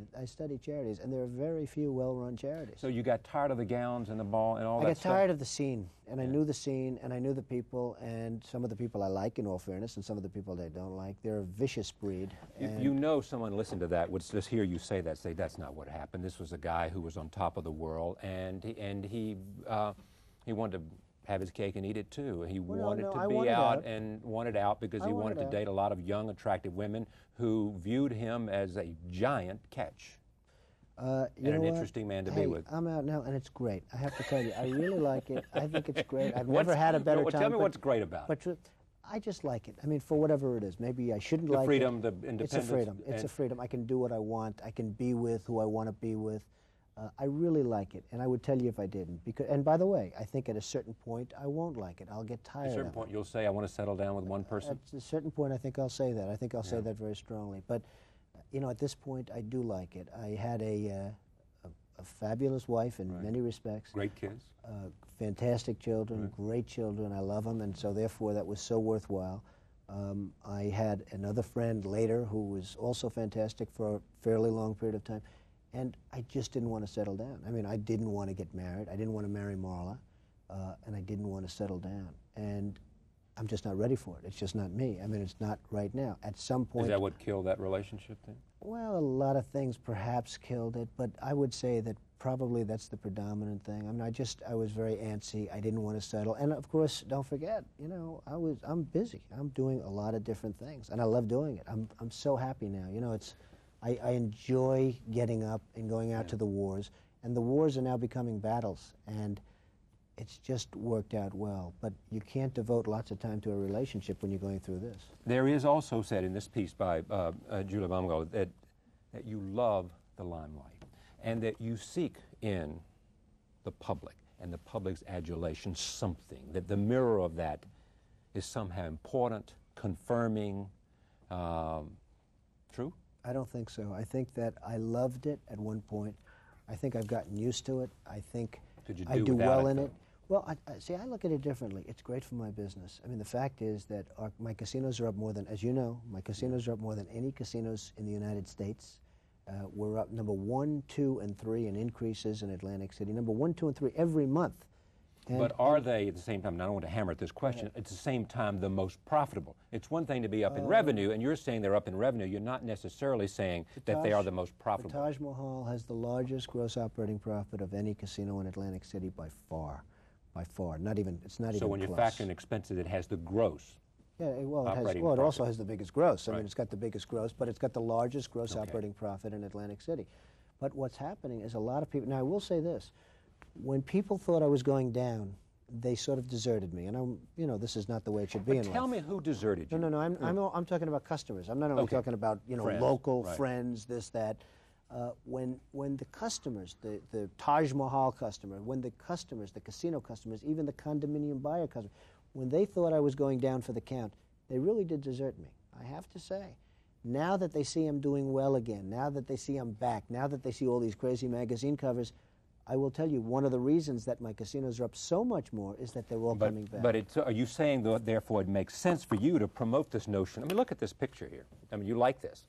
charities, and there are very few well-run charities. So you got tired of the gowns and the ball and all that stuff? I got tired of the scene, and I knew the scene, and I knew the people, and some of the people I like, in all fairness, and some of the people I don't like. They're a vicious breed. You know someone listened to that would just hear you say that's not what happened. This was a guy who was on top of the world, and he He wanted to have his cake and eat it too. He Well, wanted no, to I be wanted out out. and wanted out because I he wanted wanted to out. date a lot of young, attractive women who viewed him as a giant catch. You And know an what? interesting man to Hey, be with. I'm out now, and it's great. I have to tell you, I really like it. I think it's great. I've What's- never had a better well, time. Tell me but- what's great about it. But I just like it. I mean, for whatever it is. Maybe I shouldn't The like freedom, it. the independence. It's a freedom. It's a and- freedom. I can do what I want. I can be with who I want to be with. I really like it, and I would tell you if I didn't. Because, and by the way, I think at a certain point I won't like it. I'll get tired. At a certain of point, it. you'll say, I want to settle down with one person. At a certain point, I think I'll say that. I think I'll say that very strongly. But, you know, at this point, I do like it. I had a fabulous wife in many respects. Great kids. Fantastic children, great children. I love them, and so therefore that was so worthwhile. I had another friend later who was also fantastic for a fairly long period of time, and I just didn't want to settle down. I mean, I didn't want to get married. I didn't want to marry Marla, and I didn't want to settle down. And I'm just not ready for it. It's just not me. I mean, it's not right now. At some point... Is that what killed that relationship then? Well, a lot of things perhaps killed it, but I would say that probably that's the predominant thing. I mean, I was very antsy. I didn't want to settle. And of course, don't forget, you know, I'm busy. I'm doing a lot of different things, and I love doing it. I'm so happy now. You know, I enjoy getting up and going out to the wars, and the wars are now becoming battles, and it's just worked out well. But you can't devote lots of time to a relationship when you're going through this. There is also said in this piece by Julia Baumgartner that you love the limelight and that you seek in the public and the public's adulation something, that the mirror of that is somehow important, confirming. True? I don't think so. I think that I loved it at one point. I think I've gotten used to it. I think Could you I do do without well it, in though? it. Well, see, I look at it differently. It's great for my business. I mean, the fact is that my casinos are up more than, as you know, my casinos are up more than any casinos in the United States. We're up number 1, 2, and 3 in increases in Atlantic City. Number 1, 2, and 3 every month. But are they at the same time, and I don't want to hammer at this question, at the same time the most profitable? It's one thing to be up in revenue, and you're saying they're up in revenue. You're not necessarily saying that they are the most The profitable. Taj Mahal has the largest gross operating profit of any casino in Atlantic City by far. By far. Not even, it's not even So when you close. factor in expenses, it has the gross. Yeah, well, it has. operating Well, it profit. also has the biggest gross. I Right. mean, it's got the biggest gross, but it's got the largest gross Okay. operating profit in Atlantic City. But what's happening is a lot of people. Now, I will say this: when people thought I was going down, they sort of deserted me, and you know, this is not the way it should be But in tell life. me who deserted you. No. I'm talking about customers. I'm not only Okay. talking about Friends, local right. friends, this that. When the customers, the Taj Mahal customer, when the customers, the casino customers, even the condominium buyer customer, when they thought I was going down for the count, they really did desert me. I have to say. Now that they see I'm doing well again, now that they see I'm back, now that they see all these crazy magazine covers, I will tell you, one of the reasons that my casinos are up so much more is that they're all coming back. But are you saying, though, therefore, it makes sense for you to promote this notion? I mean, look at this picture here. I mean, you like this.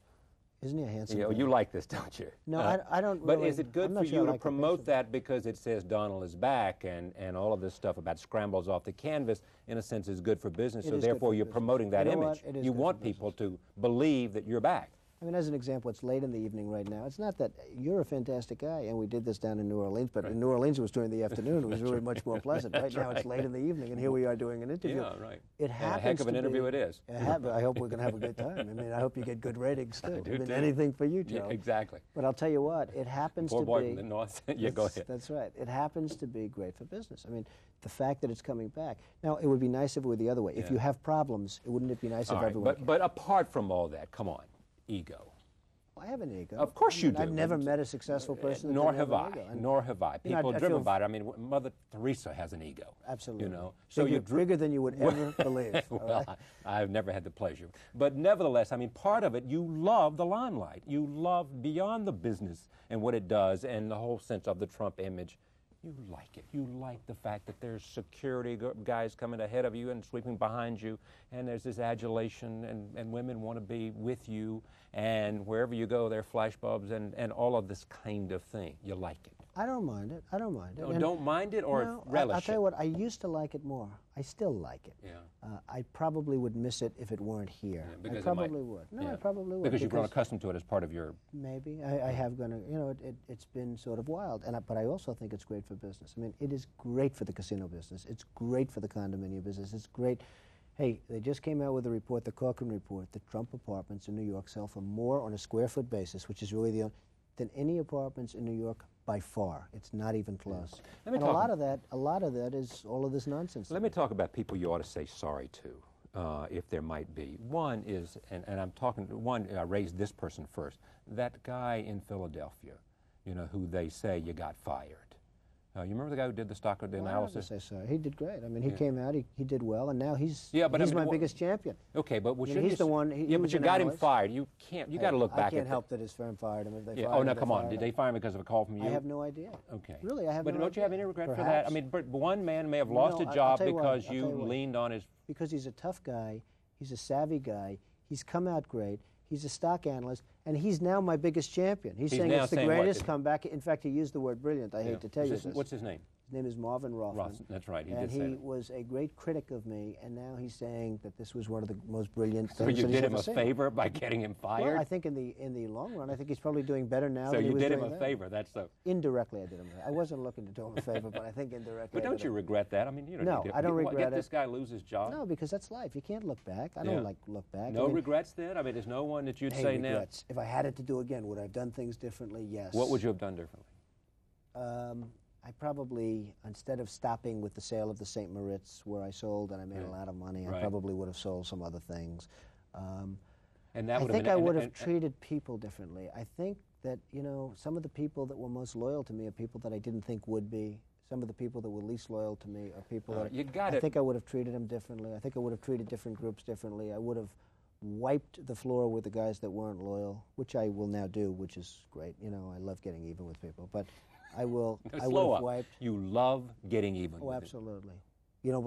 Isn't he a handsome You, guy? you like this, don't you? No, I don't But really- is it good I'm for not sure you I to like the promote picture. that because it says Donald is back and all of this stuff about scrambles off the canvas, in a sense, is good for business, It so is good therefore for you're business. promoting that You know what? image. It is You good want for people to believe that you're back. I mean, as an example, it's late in the evening right now. It's not that you're a fantastic guy, and we did this down in New Orleans, but in New Orleans it was during the afternoon. It was really much more pleasant. Right now it's late in the evening, and here we are doing an interview. Yeah, right. It And a happens heck of an to interview be- it is. I hope we're going to have a good time. I mean, I hope you get good ratings too. do I mean, too. anything for you, Yeah, Joe. exactly. But I'll tell you what, it happens Poor to boy be. from the north. Yeah, go ahead. That's right. It happens to be great for business. I mean, the fact that it's coming back. Now, it would be nice if it were the other way. If Yeah. you have problems, wouldn't it be nice All if right, everyone? but apart from all that, come on, ego. I have an ego. Of course I you mean, I've do. never met a successful person. that Nor didn't have I. an ego. And Nor have I. You know, People I are driven feel- by it. I mean, Mother Teresa has an ego. Absolutely. You know, so bigger, you're bigger than you would ever believe. all Well, right? I've never had the pleasure. But nevertheless, I mean, part of it, you love the limelight. You love beyond the business and what it does and the whole sense of the Trump image. You like it. You like the fact that there's security guys coming ahead of you and sweeping behind you, and there's this adulation, and women want to be with you, and wherever you go, there are flashbulbs and all of this kind of thing. You like it. I don't mind it. I don't mind it. No, And don't mind it or no, relish I'll tell it? you what, I used to like it more. I still like it. Yeah. I probably would miss it if it weren't here. Yeah, because I it might- probably would. No, yeah. I probably would. Because you've grown accustomed to it as part of your... Maybe. I have gone, you know, it's been sort of wild. But I also think it's great for business. I mean, it is great for the casino business. It's great for the condominium business. It's great. Hey, they just came out with a report, the Corcoran report, that Trump apartments in New York sell for more on a square foot basis, which is really the only, than any apartments in New York by far. It's not even close. Let me And a talk- lot of that is all of this nonsense. Let me talk about people you ought to say sorry to, if there might be. One is, and I'm talking, one, I raised this person first, that guy in Philadelphia, you know, who they say you got fired. You remember the guy who did the stock Well, I don't have to analysis? say sorry. He did great. I mean, he came out, he did well, and now he's Yeah, but I he's mean, my biggest champion. Okay, but I mean, shouldn't he's you the s- one. He yeah, but was you an got him analyst. fired. You can't. You got to look back I can't at help that his firm fired him. If they Yeah. fired Oh, him, now they come on. fired Did him. they fire him because of a call from you? I have no idea. Okay. Really, I have But no don't you have idea. any regret for that? Perhaps. I mean, one man may have lost No, a I'll job tell you what, because I'll you tell you what. leaned on his... Because he's a tough guy, he's a savvy guy, he's come out great, he's a stock analyst, and he's now my biggest champion. He's saying now it's the saying what? greatest comeback. In fact, he used the word brilliant. I hate to tell you this. What's his name? His name is Marvin Rothman. Ross. That's right. He and did say he that. was a great critic of me, and now he's saying that this was one of the most brilliant So things you that he's did him ever a seen. favor by getting him fired? Well, I think in the long run, I think he's probably doing better now So than he you was did him doing a then. favor. That's the... Indirectly, I did him. I wasn't looking to do him a favor, but I think indirectly. But I don't did you him. regret that? I mean, you don't No, need to... I don't What, regret get it. this guy lose his job? No, because that's life. You can't look back. I Yeah. don't like look back. No I mean, regrets then? I mean, there's no one that you'd hey, say regrets. If I had it to do again, would I have done things differently? Yes. now... What would you have done differently? I probably, instead of stopping with the sale of the St. Moritz, where I sold and I made a lot of money, I Right. probably would have sold some other things. And that I would think have I been... would have treated people differently. I think that, you know, some of the people that were most loyal to me are people that I didn't think would be. Some of the people that were least loyal to me are people that you I gotta- think I would have treated them differently. I think I would have treated different groups differently. I would have wiped the floor with the guys that weren't loyal, which I will now do, which is great. You know, I love getting even with people, but I will. I would Slow have up. wiped. You love getting even Oh, with it. absolutely. You don't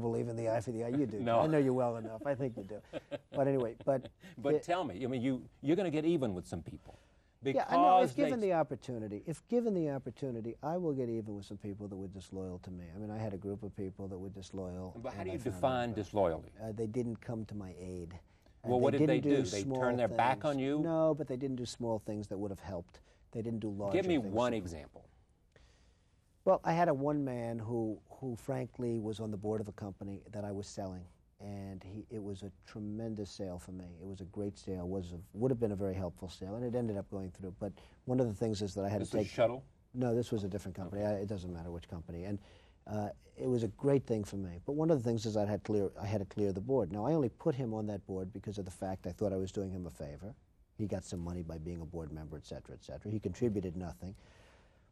believe in the eye for the eye. You do. No. I know you well enough. I think you do. But anyway, but Tell me, I mean, you're going to get even with some people. yeah, I know. If they- given the opportunity, I will get even with some people that were disloyal to me. I mean, I had a group of people that were disloyal. But how and do I you found define out, disloyalty? they didn't come to my aid. Well, what did they didn't do? They small turned their back things. on you? No, but they didn't do small things that would have helped. They didn't do large Give me things. one example. Well, I had a one man who frankly was on the board of a company that I was selling, and it was a tremendous sale for me. It was a great sale. Would have been a very helpful sale, and it ended up going through. But one of the things is that I had This to is take Shuttle? No, this was a different company. It doesn't matter which company, and it was a great thing for me. But one of the things is I had to clear the board. Now I only put him on that board because of the fact I thought I was doing him a favor. He got some money by being a board member, et cetera, et cetera. He contributed nothing.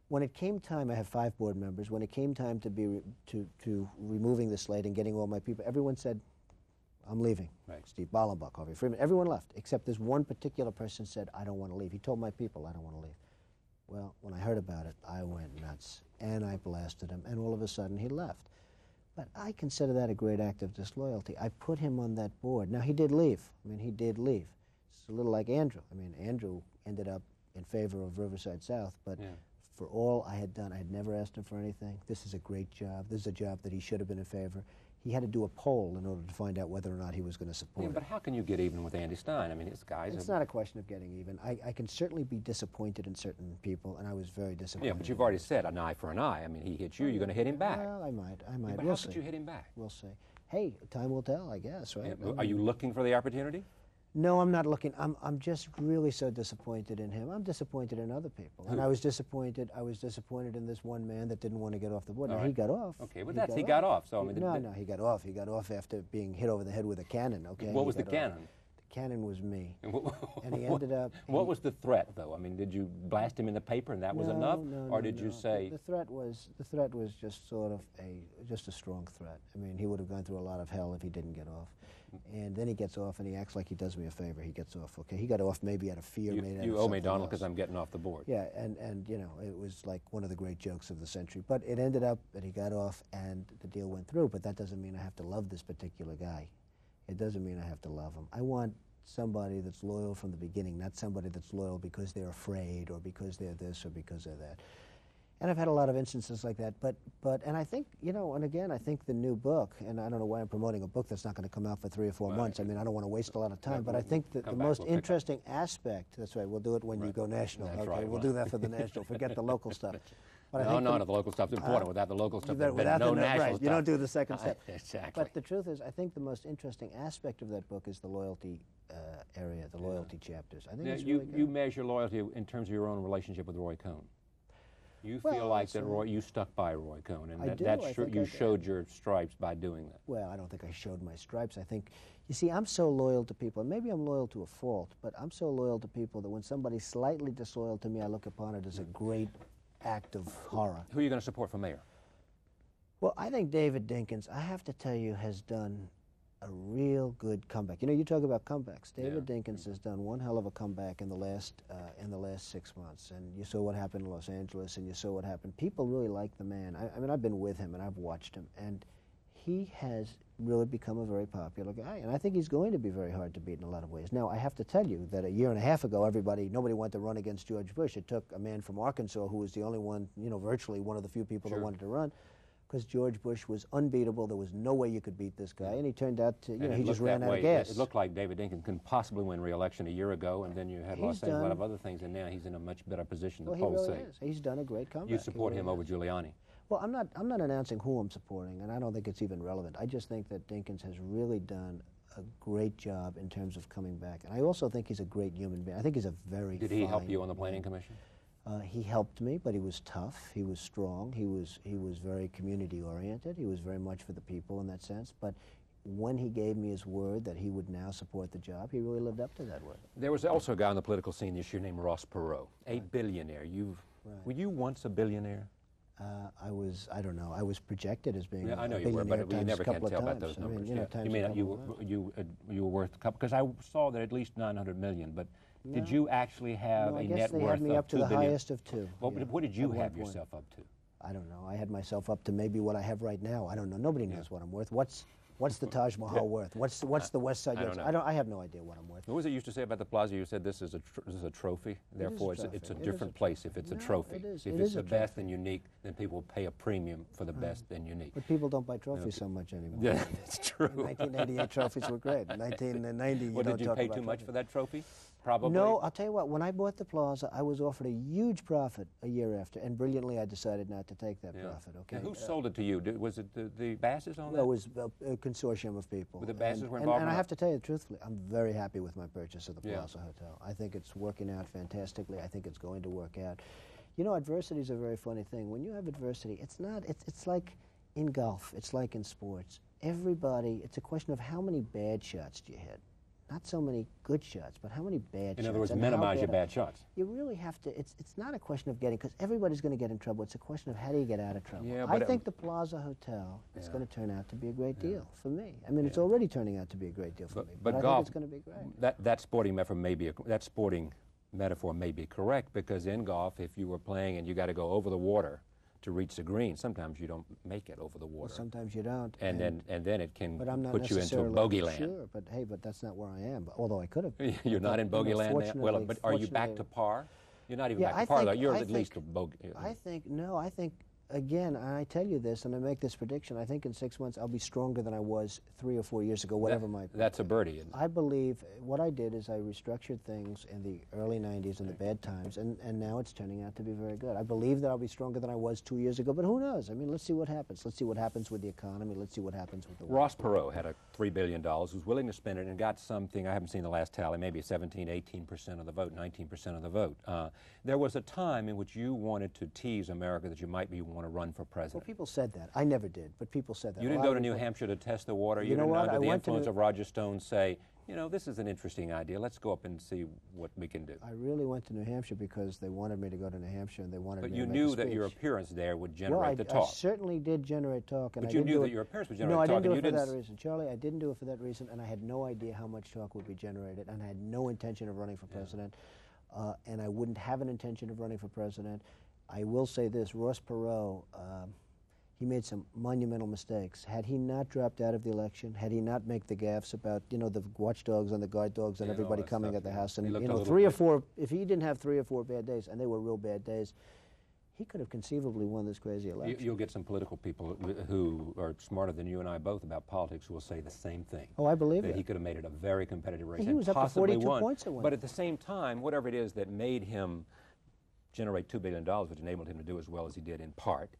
When it came time, I have 5 board members. When it came time to removing the slate and getting all my people, everyone said, "I'm leaving." Right. Steve Ballenbach, Harvey Freeman, everyone left, except this one particular person said, "I don't want to leave." He told my people, "I don't want to leave." Well, when I heard about it, I went nuts, and I blasted him, and all of a sudden he left. But I consider that a great act of disloyalty. I put him on that board. Now, he did leave. I mean, he did leave. It's a little like Andrew. I mean, Andrew ended up in favor of Riverside South, but for all I had done, I had never asked him for anything. This is a great job. This is a job that he should have been in favor. He had to do a poll in order to find out whether or not he was going to support Yeah, it. but how can you get even with Andy Stein? I mean, this guy's... It's not a question of getting even. I can certainly be disappointed in certain people, and I was very disappointed. Yeah, but you've already said an eye for an eye. I mean, he hit you, you're going to hit him back. Well, I might. Yeah, but We'll how see. could you hit him back? We'll see. Hey, time will tell, I guess, right? Yeah, are you looking for the opportunity? No, I'm not looking. I'm just really so disappointed in him. I'm disappointed in other people, and I was disappointed in this one man that didn't want to get off the board. Now, he got off. Okay, but he got off. So I mean, No, he got off. He got off after being hit over the head with a cannon. Okay. What He was the got off. cannon? The cannon was me. And he ended up. What was the threat, though? I mean, did you blast him in the paper and that was enough, or did you say? The threat was just sort of just a strong threat. I mean, he would have gone through a lot of hell if he didn't get off. And then he gets off and he acts like he does me a favor. He gets off. Okay, he got off maybe out of fear. You owe me, Donald, because I'm getting off the board. Yeah, and you know, it was like one of the great jokes of the century. But it ended up that he got off and the deal went through. But that doesn't mean I have to love this particular guy. It doesn't mean I have to love him. I want somebody that's loyal from the beginning, not somebody that's loyal because they're afraid or because they're this or because they're that. And I've had a lot of instances like that. And I think, you know, and again, I think the new book, and I don't know why I'm promoting a book that's not going to come out for 3 or 4 months. I mean, I don't want to waste a lot of time, but I think that the most interesting aspect, that's right, we'll do it when you go national. That's okay, right. we'll do that for the national. Forget the local stuff. But No, the local stuff's important. Without the local stuff, there'd been no national stuff. You don't do the second step. Exactly. But the truth is, I think the most interesting aspect of that book is the loyalty area, the loyalty chapters. I think it's really good. You measure loyalty in terms of your own relationship with Roy Cohn. You feel like that you stuck by Roy Cohn, and that's true. You showed your stripes by doing that. Well, I don't think I showed my stripes. I think, you see, I'm so loyal to people, and maybe I'm loyal to a fault, but I'm so loyal to people that when somebody's slightly disloyal to me, I look upon it as a great act of horror. Who are you going to support for mayor? Well, I think David Dinkins, I have to tell you, has done a real good comeback. You know, you talk about comebacks. David Dinkins has done one hell of a comeback in the last 6 months, and you saw what happened in Los Angeles, and you saw what happened. People really like the man. I mean, I've been with him and I've watched him, and he has really become a very popular guy, and I think he's going to be very hard to beat in a lot of ways. Now, I have to tell you that a year and a half ago, nobody wanted to run against George Bush. It took a man from Arkansas who was the only one, you know, virtually one of the few people that wanted to run, because George Bush was unbeatable. There was no way you could beat this guy, and he turned out to, you know, he just ran out of gas. It looked like David Dinkins can possibly win re-election a year ago, and then you had lost a lot of other things, and now he's in a much better position. The polls say. He's done a great comeback. You support him over Giuliani? Well, I'm not announcing who I'm supporting, and I don't think it's even relevant. I just think that Dinkins has really done a great job in terms of coming back, and I also think he's a great human being. I think he's a very Did he help you on the Planning Commission? He helped me, but he was tough. He was strong. He was very community oriented. He was very much for the people in that sense. But when he gave me his word that he would now support the job, he really lived up to that word. There was also a guy on the political scene this year named Ross Perot, a billionaire. Were you once a billionaire? I don't know. I was projected as being I know a you were, billionaire but you never can tell about those I mean, numbers. you know, You mean you were worth a couple? Because I saw that at least 900 million. But did you actually have a net worth of $2 billion? I guess they had me up to the highest of 2. What did you have yourself up to? I don't know. I had myself up to maybe what I have right now. I don't know. Nobody knows what I'm worth. What's the Taj Mahal worth? What's the West Side? I have no idea what I'm worth. What was it you used to say about the plaza? You said this is a trophy. Therefore, it's a different place if it's a trophy. If it's the best and unique, then people will pay a premium for the best and unique. But people don't buy trophies so much anymore. Yeah, that's true. 1998 trophies were great. 1990, well, did you pay too much for that trophy? Probably. No, I'll tell you what. When I bought the plaza, I was offered a huge profit a year after, and brilliantly, I decided not to take that profit. Okay. Now, who sold it to you? Was it the Basses on that? It was a consortium of people. But the Basses were involved. And I have to tell you truthfully, I'm very happy with my purchase of the Plaza Hotel. I think it's working out fantastically. I think it's going to work out. You know, adversity is a very funny thing. When you have adversity, it's like in golf. It's like in sports. It's a question of how many bad shots do you hit. Not so many good shots, but how many bad shots. In other words, minimize your bad shots. You really have to, it's not a question of getting, because everybody's going to get in trouble. It's a question of how do you get out of trouble. Yeah, I think the Plaza Hotel is going to turn out to be a great deal for me. I mean, it's already turning out to be a great deal for me. But I golf, think it's going to be great. That sporting metaphor may be correct, because in golf, if you were playing and you got to go over the water to reach the green, sometimes you don't make it over the water. Well, sometimes you don't. And then it can put you into necessarily bogey land. Sure, but hey, that's not where I am. Although I could have. You're not in bogey land now? Well, but are you back to par? You're not even back to par, though. You're at least a bogey. I think, again, I tell you this, and I make this prediction, I think in 6 months I'll be stronger than I was 3 or 4 years ago, whatever my... That's a birdie. I believe what I did is I restructured things in the early 90s in the bad times, and now it's turning out to be very good. I believe that I'll be stronger than I was 2 years ago, but who knows? I mean, let's see what happens. Let's see what happens with the economy. Let's see what happens with the world. Ross Perot had a $3 billion, was willing to spend it, and got something, I haven't seen the last tally, maybe 17, 18% of the vote, 19% of the vote. There was a time in which you wanted to tease America that you might want to run for president. Well, people said that. I never did, but people said that. You didn't go to New Hampshire to test the water? You didn't, under the influence of Roger Stone, say, you know, this is an interesting idea. Let's go up and see what we can do. I really went to New Hampshire because they wanted me to go to New Hampshire, and they wanted me to make a speech. But you knew that your appearance there would generate the talk. I certainly did generate talk. But you knew that your appearance would generate talk. No, I didn't do it for that reason. Charlie, I didn't do it for that reason, and I had no idea how much talk would be generated, and I had no intention of running for president, and I wouldn't have an intention of running for president. I will say this, Ross Perot, he made some monumental mistakes. Had he not dropped out of the election, had he not made the gaffes about, you know, the watchdogs and the guard dogs and everybody coming at the house, and, you know, 3 or 4, if he didn't have 3 or 4 bad days, and they were real bad days, he could have conceivably won this crazy election. You'll get some political people who are smarter than you and I both about politics who will say the same thing. Oh, I believe that it. He could have made it a very competitive race. He was up to possibly 42 won. points at one. But at the same time, whatever it is that made him generate $2 billion, which enabled him to do as well as he did in part,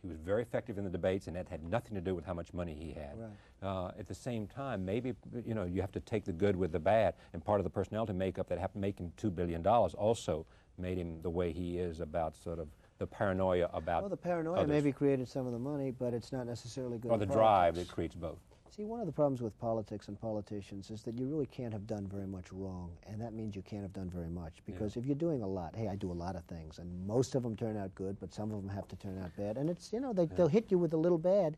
he was very effective in the debates, and that had nothing to do with how much money he had. Right. At the same time, maybe, you know, you have to take the good with the bad, and part of the personality makeup that happened to make him $2 billion also made him the way he is about sort of the paranoia about Well, the paranoia others. maybe created some of the money, but it's not necessarily good Or the drive that creates both. See, one of the problems with politics and politicians is that you really can't have done very much wrong, and that means you can't have done very much, because if you're doing a lot, hey, I do a lot of things, and most of them turn out good, but some of them have to turn out bad, and it's, you know, they'll hit you with a little bad,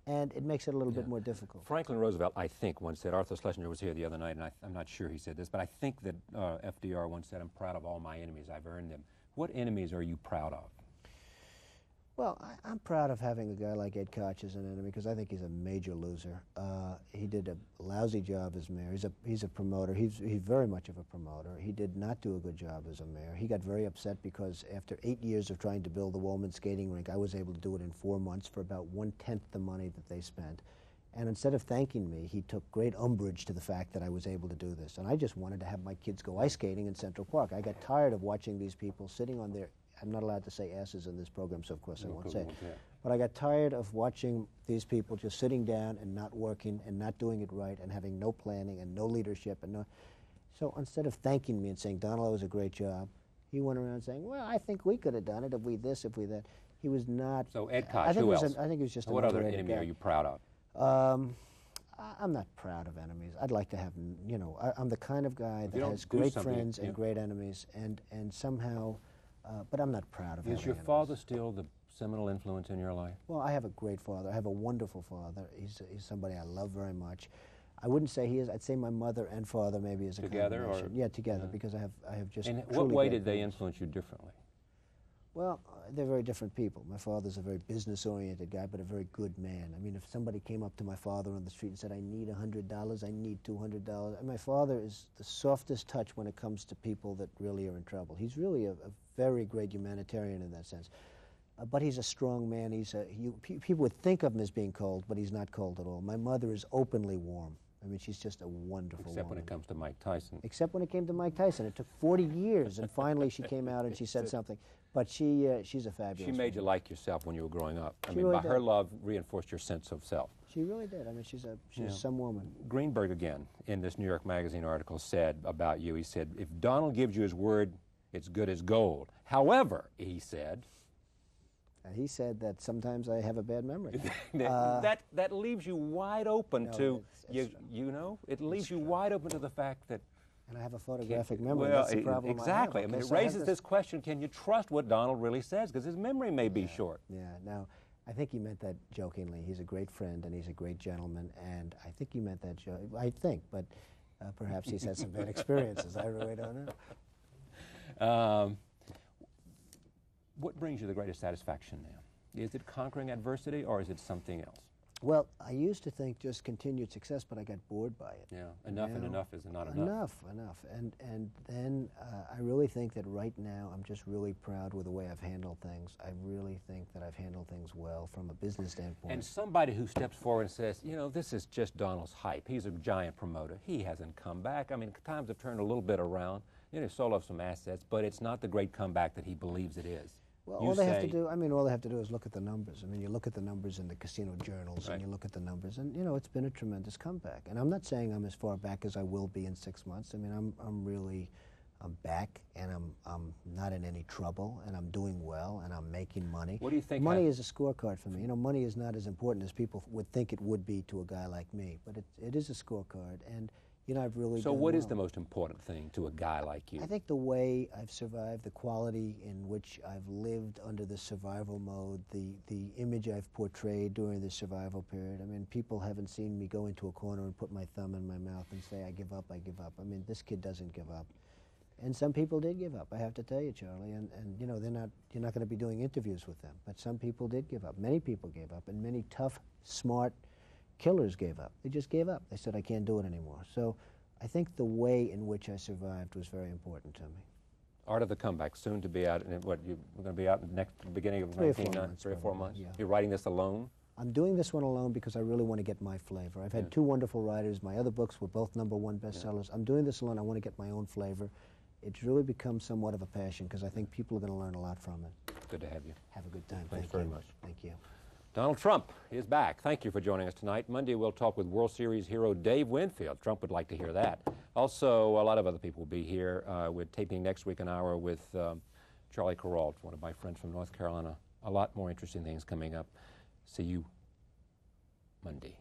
and it makes it a little bit more difficult. Franklin Roosevelt, I think, once said, Arthur Schlesinger was here the other night, and I'm not sure he said this, but I think that FDR once said, I'm proud of all my enemies, I've earned them. What enemies are you proud of? Well, I'm proud of having a guy like Ed Koch as an enemy, because I think he's a major loser. He did a lousy job as mayor. He's a promoter. He's very much of a promoter. He did not do a good job as a mayor. He got very upset because after 8 years of trying to build the Woolman skating rink, I was able to do it in 4 months for about 1/10 the money that they spent. And instead of thanking me, he took great umbrage to the fact that I was able to do this. And I just wanted to have my kids go ice skating in Central Park. I got tired of watching these people sitting on their, I'm not allowed to say asses in this program, so of course I won't say it. But I got tired of watching these people just sitting down and not working and not doing it right and having no planning and no leadership. So instead of thanking me and saying, Donald, that was a great job, he went around saying, well, I think we could have done it if we this, if we that. He was not. So Ed Koch, who else? I think he was just what other enemy are you proud of? I'm not proud of enemies. I'd like to have, you know, I'm the kind of guy that has do great something, friends and great enemies, and somehow, but I'm not proud of Is your enemies. father still the seminal influence in your life? Well, I have a great father. I have a wonderful father. He's somebody I love very much. I wouldn't say he is. I'd say my mother and father maybe is a together, combination. or yeah, together, because I have just. In truly what way great did they parents. influence you differently? Well, they're very different people. My father's a very business-oriented guy, but a very good man. I mean, if somebody came up to my father on the street and said, I need $100, I need $200, and my father is the softest touch when it comes to people that really are in trouble. He's really a very great humanitarian in that sense. But he's a strong man. People would think of him as being cold, but he's not cold at all. My mother is openly warm. I mean, she's just a wonderful Except woman. when it comes to Mike Tyson. Except when it came to Mike Tyson. It took 40 years, and finally she came out and she said something. But she's a fabulous She made you woman. like yourself when you were growing up. I She mean, really by her did. love reinforced your sense of self. She really did. I mean, she's some woman. Greenberg, again, in this New York Magazine article, said about you, he said, if Donald gives you his word, it's good as gold. However, he said... And he said that sometimes I have a bad memory. that leaves you wide open to, it's you know, it leaves you wide open to the fact that... And I have a photographic memory. Well, That's the problem exactly. I have. I mean, it So I have raises this question, can you trust what Donald really says? Because his memory may be short. Yeah, now, I think he meant that jokingly. He's a great friend and he's a great gentleman, and I think he meant that I think, but perhaps he's had some bad experiences. I really don't know. What brings you the greatest satisfaction now? Is it conquering adversity, or is it something else? Well, I used to think just continued success, but I got bored by it. Yeah, enough and enough is not enough. Enough. And then I really think that right now I'm just really proud with the way I've handled things. I really think that I've handled things well from a business standpoint. And somebody who steps forward and says, you know, this is just Donald's hype. He's a giant promoter. He hasn't come back. I mean, times have turned a little bit around. You know, he sold off some assets, but it's not the great comeback that he believes it is. Well, all they have to do, I mean, all they have to do is look at the numbers. I mean, you look at the numbers in the casino journals, and you look at the numbers, and, you know, it's been a tremendous comeback. And I'm not saying I'm as far back as I will be in 6 months. I mean, I'm back, and I'm not in any trouble, and I'm doing well, and I'm making money. What do you think? Money is a scorecard for me. You know, money is not as important as people would think it would be to a guy like me, but it is a scorecard, and, you know, I've really So done what is well. the most important thing to a guy like you? I think the way I've survived, the quality in which I've lived under the survival mode, the image I've portrayed during the survival period. I mean, people haven't seen me go into a corner and put my thumb in my mouth and say, I give up, I give up. I mean, this kid doesn't give up. And some people did give up, I have to tell you, Charlie. And you know, you're not going to be doing interviews with them. But some people did give up. Many people gave up, and many tough, smart killers gave up. They just gave up. They said, I can't do it anymore. So I think the way in which I survived was very important to me. Art of the Comeback, soon to be out. And what, you're going to be out next beginning of 3 or 4 19, months, 3 or 4 probably, months? yeah. You're writing this alone? I'm doing this one alone because I really want to get my flavor. I've had 2 wonderful writers. My other books were both #1 bestsellers. I'm doing this alone. I want to get my own flavor. It's really become somewhat of a passion because I think people are going to learn a lot from it. Good to have you. Have a good time. Thanks Thank very you. much. Thank you. Donald Trump is back. Thank you for joining us tonight. Monday we'll talk with World Series hero Dave Winfield. Trump would like to hear that. Also, a lot of other people will be here. We're taping next week an hour with Charlie Kuralt, one of my friends from North Carolina. A lot more interesting things coming up. See you Monday.